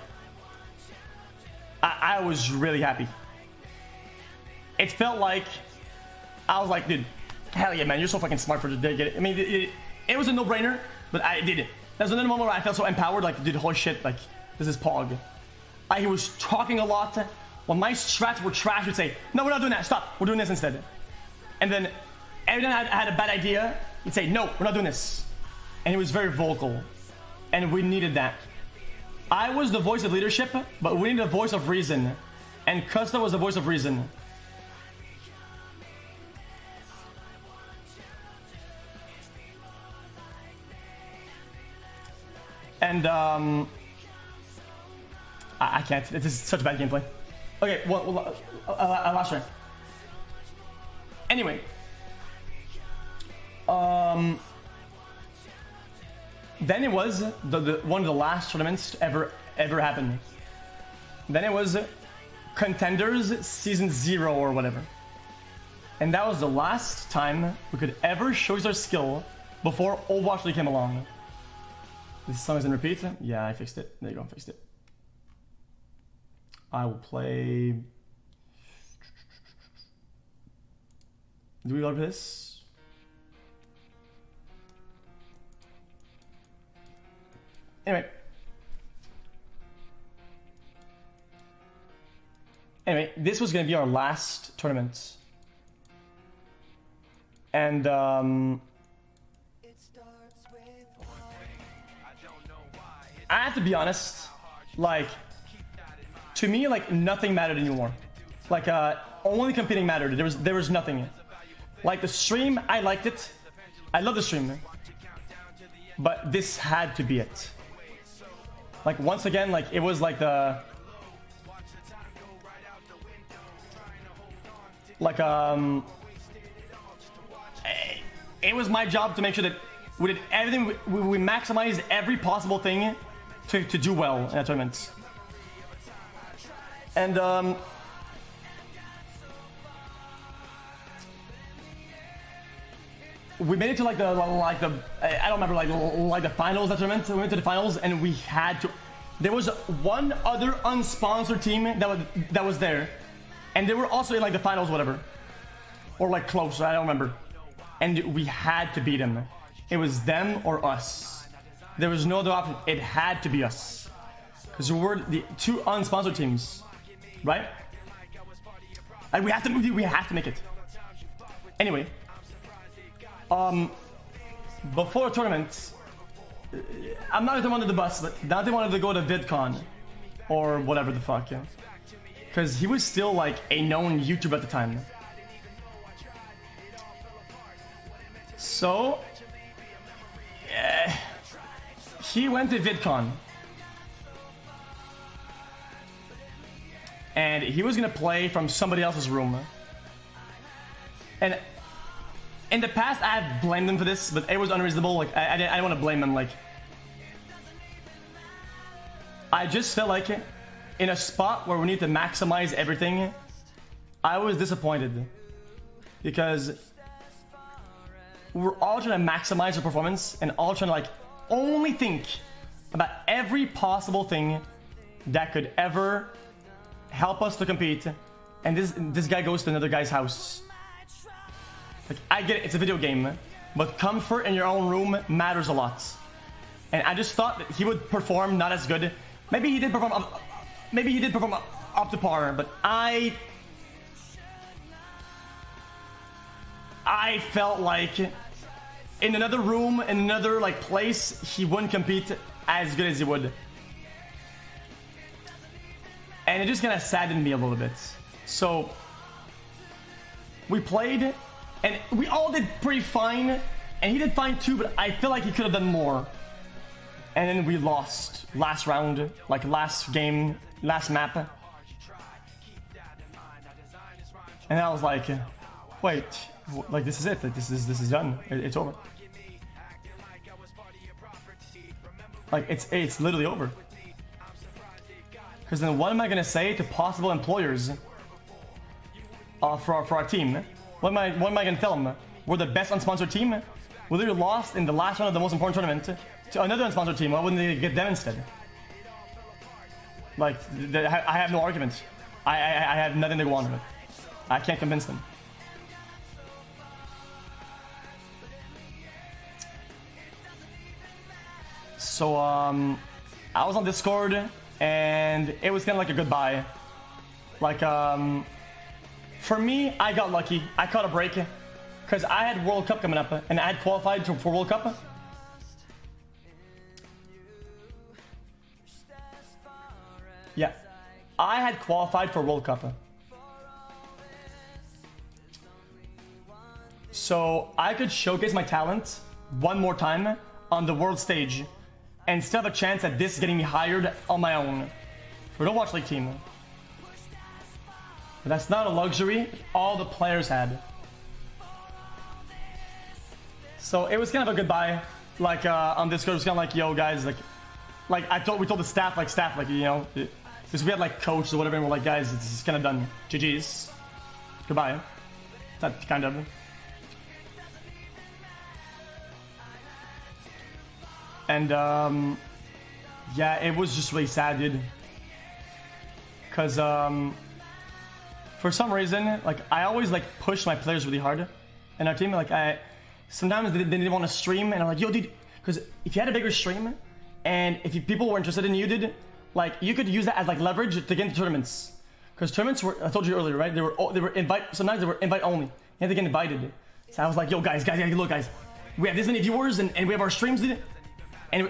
I was really happy. It felt like, I was like, dude, hell yeah, man, you're so fucking smart for the day. I mean, it was a no-brainer, but I did it. There was another moment where I felt so empowered, like, dude, holy shit, like, this is Pog. He was talking a lot. When my strats were trash, he'd say, no, we're not doing that, stop, we're doing this instead. And then every time I had a bad idea, he'd say, no, we're not doing this. And he was very vocal. And we needed that. I was the voice of leadership, but we needed a voice of reason. And Custa was the voice of reason. And I can't. This is such bad gameplay. Okay, well last turn. Anyway, then it was the one of the last tournaments to ever happen. Then it was Contenders Season 0 or whatever, and that was the last time we could ever showcase our skill before Overwatch League came along. This song is in repeat. Yeah, I fixed it. There you go, I fixed it. I will play. Do we go to this? Anyway, this was gonna be our last tournament, and I have to be honest, like, to me, like, nothing mattered anymore. Like, only competing mattered. There was nothing. Like, the stream, I liked it. I love the stream, but this had to be it. Like, once again, like, it was like the, like, it was my job to make sure that we did everything. We maximized every possible thing to do well in that tournament. And we made it to like the I don't remember, like the finals of that tournament. We went to the finals and we had to. There was one other unsponsored team that was there, and they were also in like the finals, whatever. or like close. I don't remember. And we had to beat them. It was them or us. There was no other option. It had to be us because we were the 2 unsponsored teams, right? And we have to make it. Anyway, before the tournament, I'm not throwing under the bus, but now they wanted to go to VidCon or whatever the fuck, yeah. Because he was still like a known YouTuber at the time. So, he went to VidCon. And he was gonna play from somebody else's room. And in the past, I have blamed him for this, but it was unreasonable. Like, I didn't want to blame him. Like, I just felt like in a spot where we need to maximize everything, I was disappointed because we're all trying to maximize our performance and all trying to like only think about every possible thing that could ever help us to compete. And this guy goes to another guy's house. Like, I get it, it's a video game, but comfort in your own room matters a lot. And I just thought that he would perform not as good. Maybe he did perform up to par, but I felt like in another room, in another like place, he wouldn't compete as good as he would. And it just kind of saddened me a little bit. So we played, and we all did pretty fine, and he did fine too, but I feel like he could have done more. And then we lost last round, like last game, last map. And I was like, wait, like this is it, like this is done, it's over. Like it's literally over. Because then what am I gonna say to possible employers for our team? What am I gonna tell them? We're the best unsponsored team. We literally lost in the last round of the most important tournament to another unsponsored team. Why wouldn't they get them instead? Like, I have no argument. I have nothing to go on with. I can't convince them. So I was on Discord and it was kind of like a goodbye. Like for me, I got lucky. I caught a break because I had World Cup coming up and I had qualified for World Cup. Yeah, I had qualified for World Cup. So I could showcase my talent one more time on the world stage and still have a chance at this getting me hired on my own for the Watch League team. But that's not a luxury all the players had. So it was kind of a goodbye. Like on Discord, it was kind of like, yo guys, like we told the staff, you know, because we had like coach or whatever, and we're like, guys, it's kind of done. GG's. Goodbye. That kind of. And yeah, it was just really sad, dude. Cause for some reason, like I always like push my players really hard in our team. Like sometimes they didn't want to stream, and I'm like, yo, dude, because if you had a bigger stream, and if people were interested in you, dude, like you could use that as like leverage to get into tournaments. Because tournaments were, I told you earlier, right? They were sometimes they were invite only. You had to get invited. So I was like, yo, guys, look, guys, we have this many viewers, and we have our streams, dude. And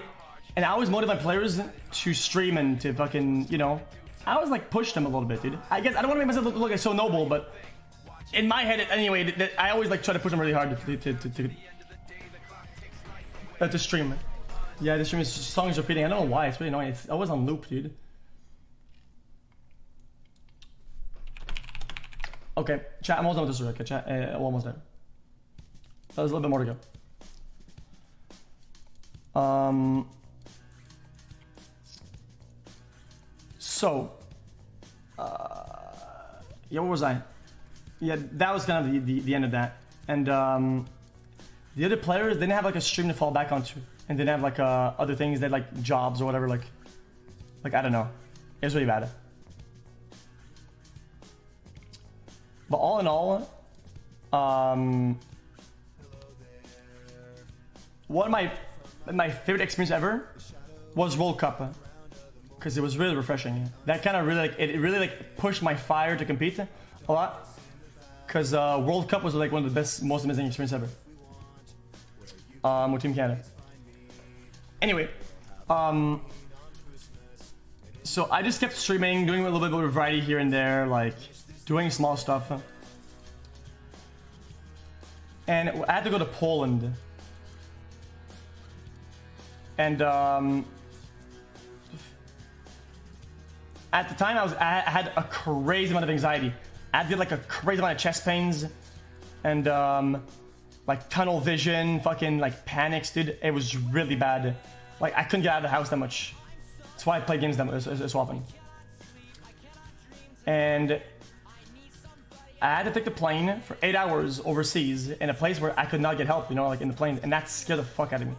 I always motivate my players to stream and to fucking, you know, I always like push them a little bit, dude. I guess I don't want to make myself look like so noble, but in my head, anyway, I always like try to push them really hard to stream. Yeah, the stream is songs repeating. I don't know why. It's really annoying. It's always on loop, dude. Okay, chat. I'm almost done with this. Okay, chat. Almost there. There's a little bit more to go. So, yeah, what was I? Yeah, that was kind of the end of that. And the other players didn't have like a stream to fall back onto, and didn't have like other things. They had like jobs or whatever. Like I don't know. It was really bad. But all in all, One of my favorite experience ever was World Cup, because it was really refreshing. That kind of really like it really like pushed my fire to compete a lot, because World Cup was like one of the best, most amazing experience ever. With Team Canada. Anyway, so I just kept streaming, doing a little bit of variety here and there, like doing small stuff. And I had to go to Poland. And at the time I had a crazy amount of anxiety. I had like a crazy amount of chest pains and like tunnel vision, fucking like panics, dude. It was really bad. Like I couldn't get out of the house that much. That's why I play games so often. And I had to take the plane for 8 hours overseas in a place where I could not get help, you know, like in the plane, and that scared the fuck out of me.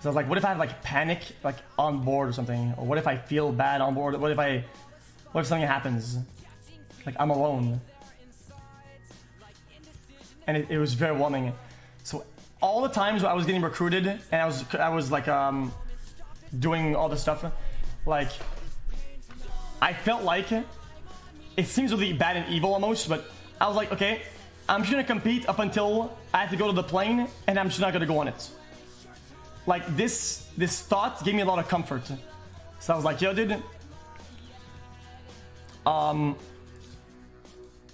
So I was like, what if I have like panic like on board or something? Or what if I feel bad on board? What if something happens? Like I'm alone. And it was very overwhelming. So all the times I was getting recruited and I was like doing all this stuff, like I felt like it seems really bad and evil almost, but I was like, okay, I'm just gonna compete up until I have to go to the plane, and I'm just not gonna go on it. Like this thought gave me a lot of comfort. So I was like, yo, dude,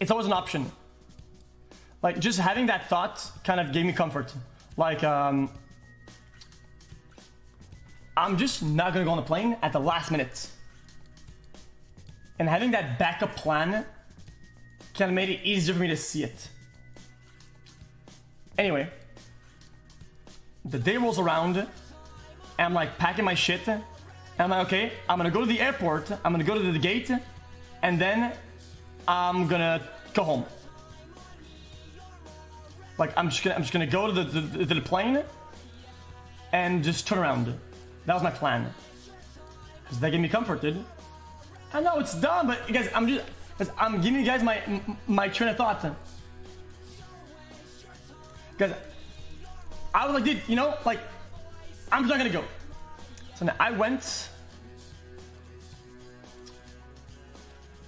it's always an option. Like just having that thought kind of gave me comfort. Like I'm just not gonna go on the plane at the last minute. And having that backup plan kind of made it easier for me to see it. Anyway, the day rolls around, and I'm like packing my shit, and I'm like, okay, I'm gonna go to the airport, I'm gonna go to the gate, and then I'm gonna go home. Like I'm just gonna go to the plane and just turn around. That was my plan, because that gave me comfort, dude. I know it's dumb, but guys, I'm giving you guys my train of thought. Guys, I was like, dude, you know, like, I'm just not gonna go. So now I went,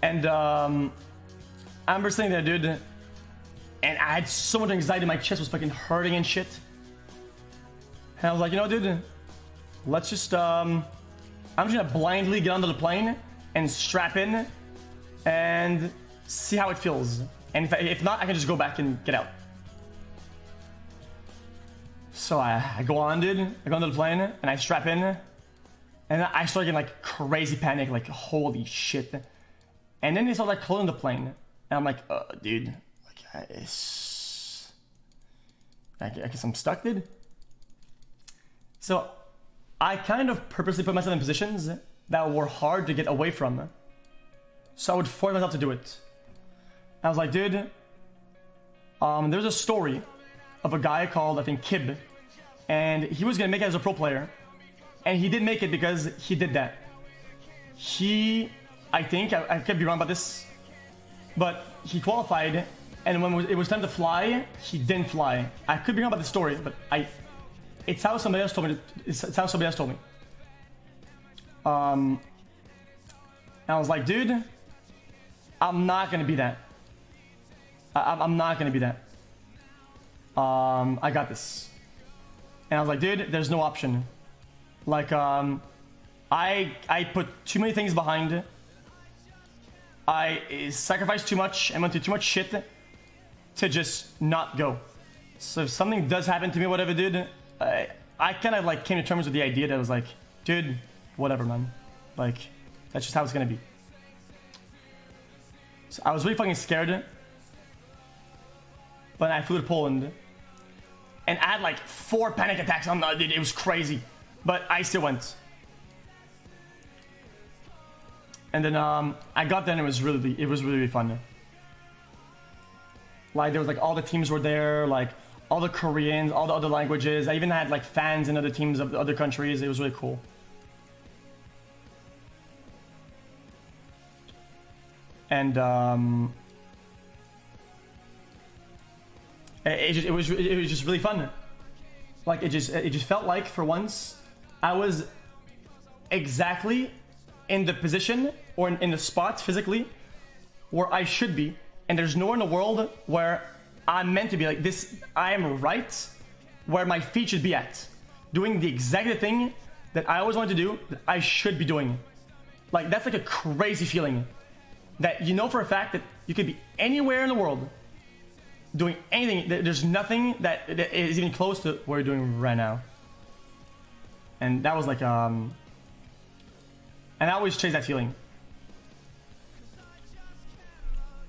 and I remember sitting there, dude, and I had so much anxiety. My chest was fucking hurting and shit. And I was like, you know, dude, let's just I'm just gonna blindly get onto the plane and strap in and see how it feels. And if not, I can just go back and get out. So I go on, dude. I go onto the plane and I strap in, and I start getting like crazy panic, like holy shit. And then they start like closing the plane, and I'm like, dude, like I guess I'm stuck, dude. So I kind of purposely put myself in positions that were hard to get away from, so I would force myself to do it. I was like, dude, there's a story of a guy called, I think, Kib, and he was gonna make it as a pro player, and he did make it because he did that. I think, I could be wrong about this, but he qualified, and when it was time to fly, he didn't fly. I could be wrong about the story, but it's how somebody else told me. It's how somebody else told me. And I was like, dude, I'm not gonna be that. I'm not gonna be that. I got this. And I was like, dude, there's no option. Like, I put too many things behind. I sacrificed too much and went through too much shit to just not go. So if something does happen to me, whatever, dude, I kind of like came to terms with the idea that I was like, dude, whatever, man. Like, that's just how it's gonna be. So I was really fucking scared. But I flew to Poland, and I had like 4 panic attacks on the, dude, it was crazy. But I still went. And then I got there and it was really fun. Like there was like all the teams were there, like all the Koreans, all the other languages. I even had like fans in other teams of the other countries. It was really cool. And It was just really fun. Like it just felt like for once I was exactly in the position or in the spot physically where I should be, and there's nowhere in the world where I'm meant to be. Like this, I am right where my feet should be at, doing the exact thing that I always wanted to do, that I should be doing. Like that's like a crazy feeling that you know for a fact that you could be anywhere in the world doing anything. There's nothing that is even close to what you're doing right now. And that was like and I always chase that feeling.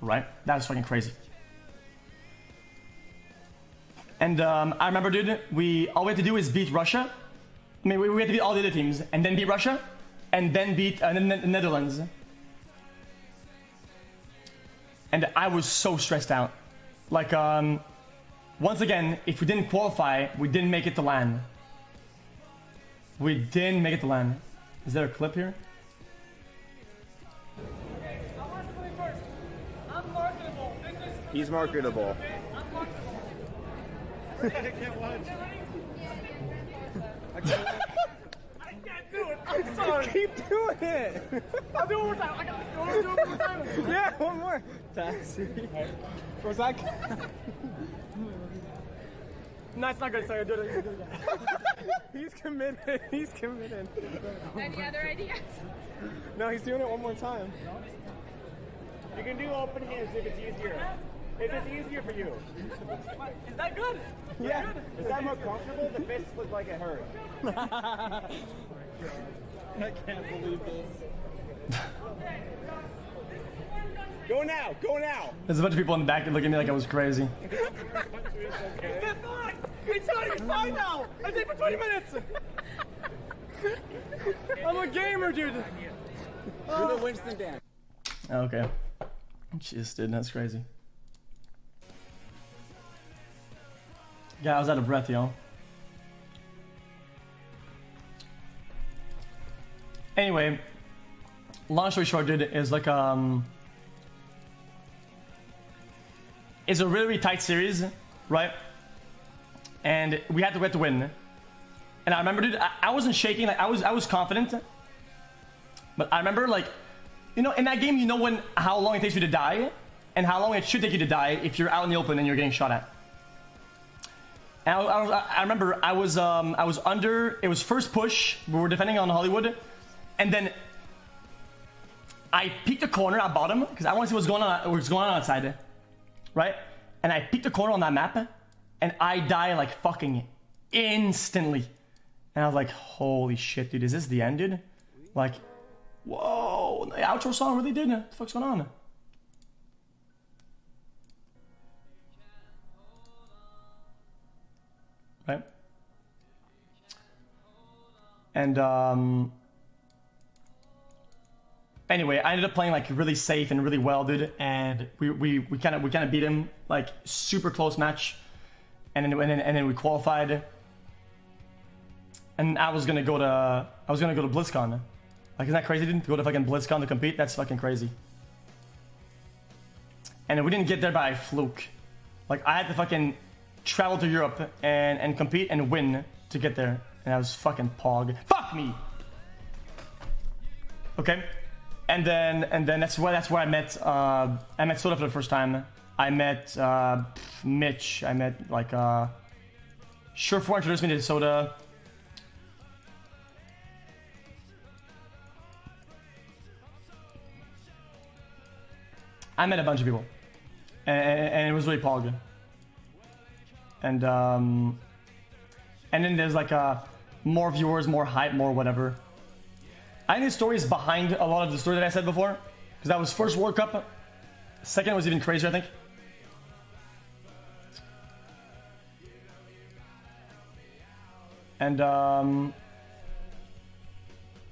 Right? That was fucking crazy. And I remember, dude, all we had to do is beat Russia. I mean, we had to beat all the other teams, and then beat Russia, and then beat the Netherlands. And I was so stressed out. Like, once again, if we didn't qualify, we didn't make it to LAN. We didn't make it to LAN. Is there a clip here? He's marketable. I can't watch. I can't do it. I'm sorry. Keep doing it. I'll do it one more time. I got to do it one more time. Yeah, one more. Taxi. Was that? No, it's not good. Sorry, do it. He's committed. He's committed. Any other ideas? No, he's doing it one more time. You can do open hands if it's easier. If it's easier for you. Is that good? Yeah. Is that more comfortable? The fists look like it hurt. I can't believe this. Go now. Go now. There's a bunch of people in the back that look at me like I was crazy. It's fine. It's not even fine now. I did for 20 minutes. I'm a gamer, dude. Do the Winston dance. Okay. Jeez, dude, that's crazy. Yeah, I was out of breath, yo. Anyway, long story short, dude, is like it's a really, really tight series, right? And we had to win. And I remember, dude, I wasn't shaking. Like I was confident. But I remember, like, you know, in that game, you know how long it takes you to die, and how long it should take you to die if you're out in the open and you're getting shot at. And I remember I was under. It was first push. We were defending on Hollywood, and then I peeked the corner at bottom because I want to see what's going on outside, right? And I peeked the corner on that map, and I die like fucking instantly. And I was like, "Holy shit, dude! Is this the end, dude?" Like, whoa! The outro song really did. What the fuck's going on? Right? And anyway, I ended up playing like really safe and really well, dude. And we kind of beat him, like super close match. And then we qualified. And I was gonna go to BlizzCon. Like, isn't that crazy, dude? To go to fucking BlizzCon to compete? That's fucking crazy. And we didn't get there by fluke. Like, I had to fucking travel to Europe and compete and win to get there. And I was fucking pog. Fuck me! Okay. And then that's where I met Soda for the first time. I met Mitch. I met like Surefour introduced me to Soda. I met a bunch of people, and it was really pog. And then there's like more viewers, more hype, more whatever. I think the story is behind a lot of the story that I said before, because that was first World Cup. Second was even crazier, I think. And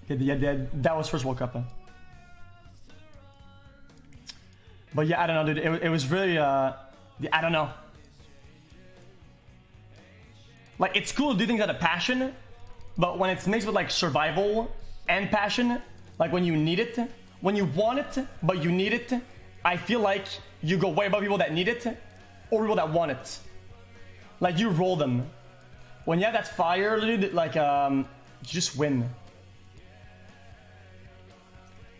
that was first World Cup. But yeah, I don't know, dude. It was really, I don't know. Like, it's cool to do things out of passion, but when it's mixed with like survival and passion, like when you need it, when you want it, but you need it, I feel like you go way above people that need it or people that want it. Like, you roll them. When you have that fire, dude, like, you just win.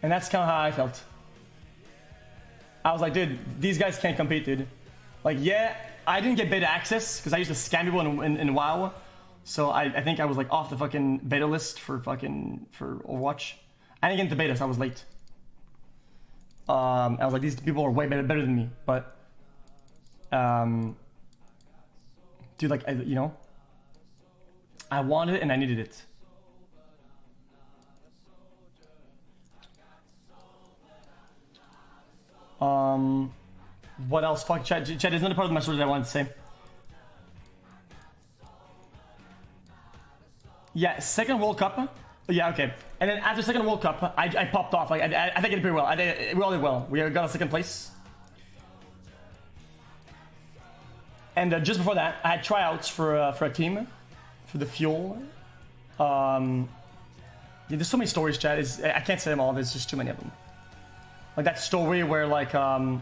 And that's kind of how I felt. I was like, dude, these guys can't compete, dude. Like, yeah, I didn't get beta access because I used to scam people in WoW. So I think I was like off the fucking beta list for Overwatch. I didn't get into beta, so I was late. I was like, these people are way better than me. But, dude, like, you know, I wanted it and I needed it. What else? Fuck, chat, there's another part of my story that I wanted to say. Yeah, second World Cup. Yeah, okay. And then after second World Cup, I popped off. Like, I think I did pretty well. We all did well. We got a second place. And just before that, I had tryouts for a team, for the Fuel. Yeah, there's so many stories, chat. I can't say them all. There's just too many of them. Like that story where like I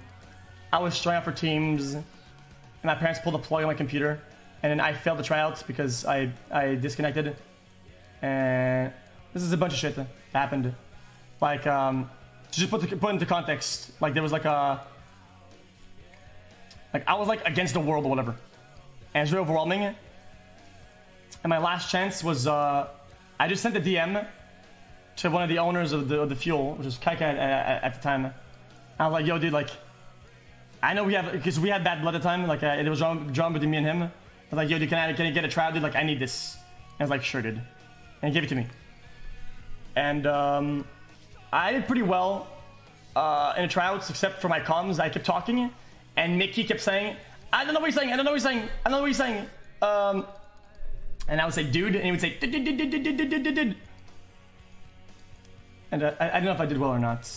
was trying out for teams, and my parents pulled a plug on my computer, and then I failed the tryouts because I disconnected. And this is a bunch of shit that happened. Like to just put into context, like there was like I was like against the world or whatever, and it's really overwhelming. And my last chance was I just sent a DM to one of the owners of the Fuel, which was Kaika at the time. I was like, yo, dude, like, I know we have, because we had bad blood at the time, like, it was drawn between me and him. I was like, yo, dude, can you get a tryout, dude? Like, I need this. And I was like, sure, dude. And he gave it to me. And I did pretty well in the tryouts, except for my comms. I kept talking, and Mickey kept saying, I don't know what he's saying, I don't know what he's saying, I don't know what he's saying. And I would say, dude, and he would say, did. And I don't know if I did well or not.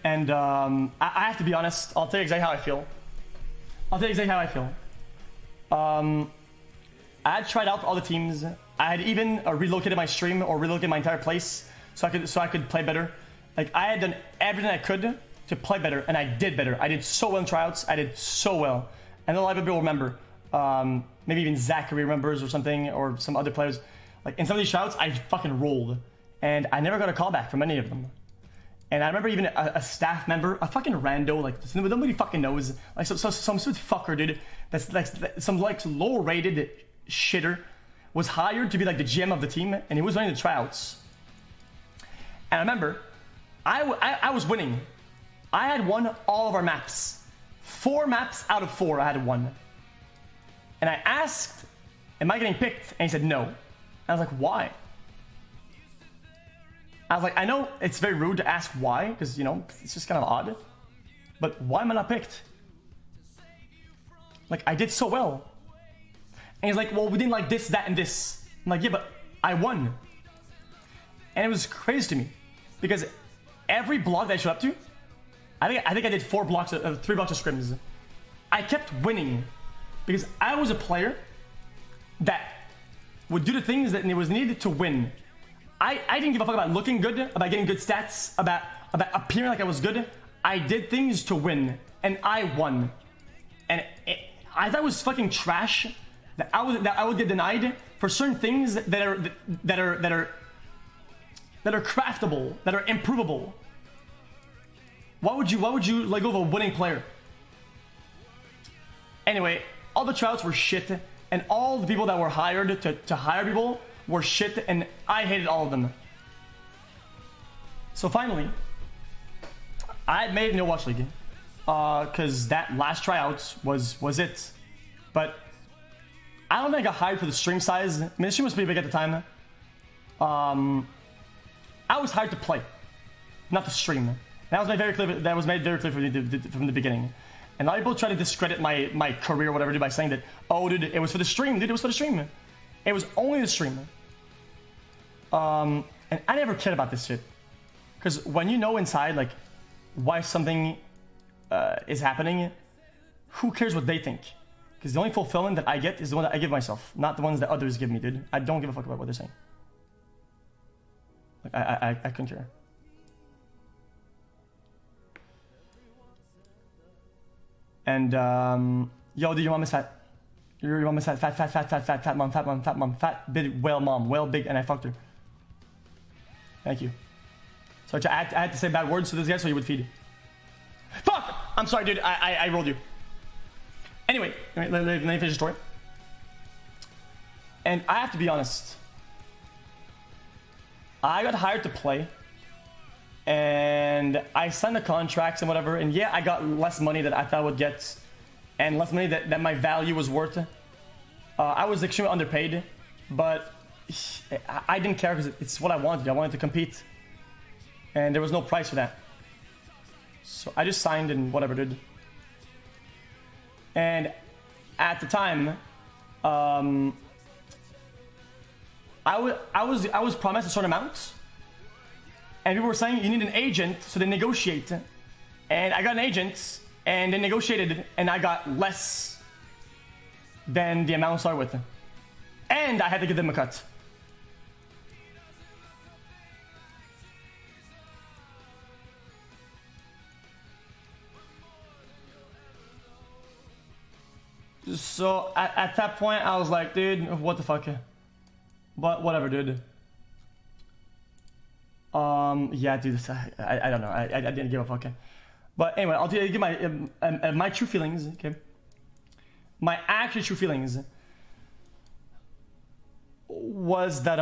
And I have to be honest, I'll tell you exactly how I feel. I had tried out all the teams. I had even relocated my stream or relocated my entire place so I could play better. Like, I had done everything I could to play better, and I did better. I did so well in tryouts. I did so well. And a lot of people remember. Maybe even Zachary remembers or something, or some other players. Like, in some of these tryouts, I fucking rolled. And I never got a callback from any of them. And I remember even a staff member, a fucking rando, like, nobody fucking knows. Like, some stupid fucker, dude, that's like, some, like, low-rated shitter, was hired to be, like, the GM of the team, and he was running the tryouts. And I remember, I was winning. I had won all of our maps. 4 maps out of 4, I had won. And I asked, am I getting picked? And he said no. I was like, why? I was like, I know it's very rude to ask why, because, you know, it's just kind of odd. But why am I not picked? Like, I did so well. And he's like, well, we didn't like this, that, and this. I'm like, yeah, but I won. And it was crazy to me. Because every block that I showed up to, I think I did 3 blocks of scrims. I kept winning. Because I was a player that would do the things that was needed to win. I didn't give a fuck about looking good, about getting good stats, about appearing like I was good. I did things to win, and I won. And I thought it was fucking trash that I would get denied for certain things that are craftable, that are improvable. Why would you let go of a winning player? Anyway, all the tryouts were shit, and all the people that were hired to hire people were shit, and I hated all of them. So finally, I made no Watch League, because that last tryouts was it. But I don't think I got hired for the stream size. I mean, the stream was pretty big at the time. I was hired to play, not to stream. And that was made very clear. That was made very clear from the beginning. And a lot of people try to discredit my career or whatever, dude, by saying that, oh, dude, it was for the stream, dude, it was for the stream. It was only the stream. And I never cared about this shit. Because when you know inside, like, why something is happening, who cares what they think? Because the only fulfillment that I get is the one that I give myself, not the ones that others give me, dude. I don't give a fuck about what they're saying. Like, I couldn't care. And Yo, dude, your mom is fat. Your mom is fat, fat mom, fat, big whale mom, whale big, and I fucked her. Thank you. So I had to say bad words to this guy so he would feed. Fuck! I'm sorry, dude. I rolled you. Anyway, let me finish the story. And I have to be honest. I got hired to play. And I signed the contracts and whatever. And yeah, I got less money than I thought I would get. And less money that my value was worth. I was extremely underpaid. But I didn't care because it's what I wanted. I wanted to compete. And there was no price for that. So I just signed and whatever, dude. And at the time, I was promised a certain amount, and people were saying you need an agent, so they negotiate. And I got an agent, and they negotiated, and I got less than the amount I started with, and I had to give them a cut. So at that point, I was like, dude, what the fuck? But whatever, dude. Yeah, dude, I don't know. I didn't give a fuck. But anyway, I'll give my true feelings. Okay, my actual true feelings was that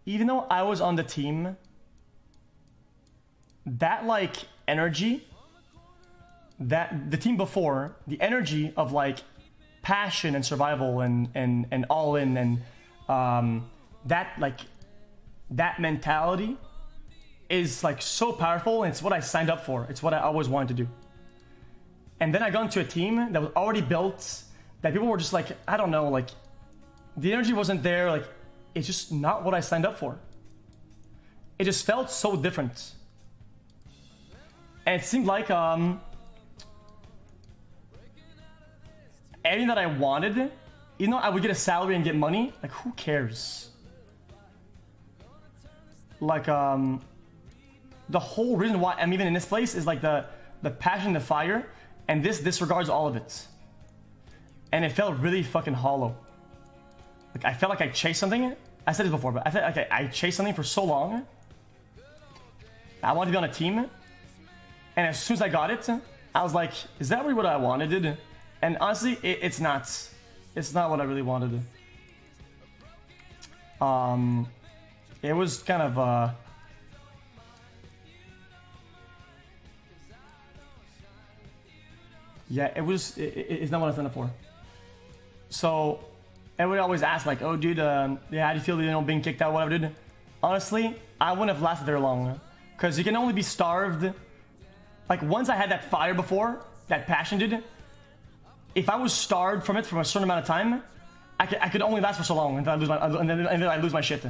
even though I was on the team, that like energy. That the team before, the energy of like passion and survival and all in and that mentality is like so powerful, and it's what I signed up for. It's what I always wanted to do. And then I got into a team that was already built, that people were just like, I don't know, like the energy wasn't there, like it's just not what I signed up for. It just felt so different. And it seemed like anything that I wanted, even though I would get a salary and get money, like who cares? Like the whole reason why I'm even in this place is like the passion, the fire, and this disregards all of it. And it felt really fucking hollow. Like I felt like I chased something. I said this before, but I felt like I chased something for so long. I wanted to be on a team, and as soon as I got it, I was like, is that really what I wanted, dude? And honestly, it's not. It's not what I really wanted. It was kind of yeah, it's not what I signed up for. So everybody always asks like, oh dude, yeah, how do you feel, you know, being kicked out, whatever, dude? Honestly, I wouldn't have lasted very long, because you can only be starved. Like once I had that fire before, that passion, dude. If I was starved from it for a certain amount of time, I could only last for so long until I lose and then I lose my shit.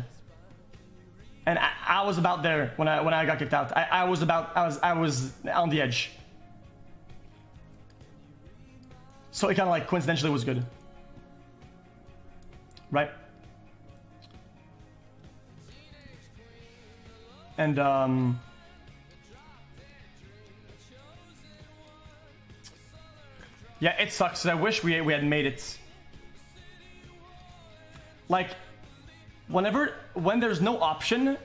And I was about there when I got kicked out. I was on the edge. So it kind of like coincidentally was good, right? And yeah, it sucks. I wish we had made it. Like, when there's no option,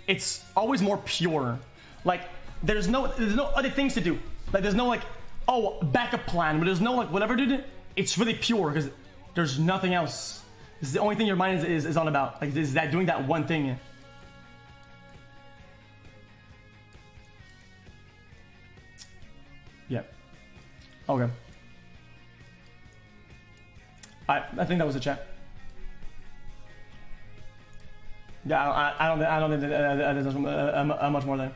it's always more pure. Like, there's no other things to do. Like, there's no like, oh, backup plan. But there's no like whatever, dude. It's really pure because there's nothing else. This is the only thing your mind is on about. Like, is that doing that one thing? Yeah. Okay. I think that was a chat. Yeah, I don't think there's much more there.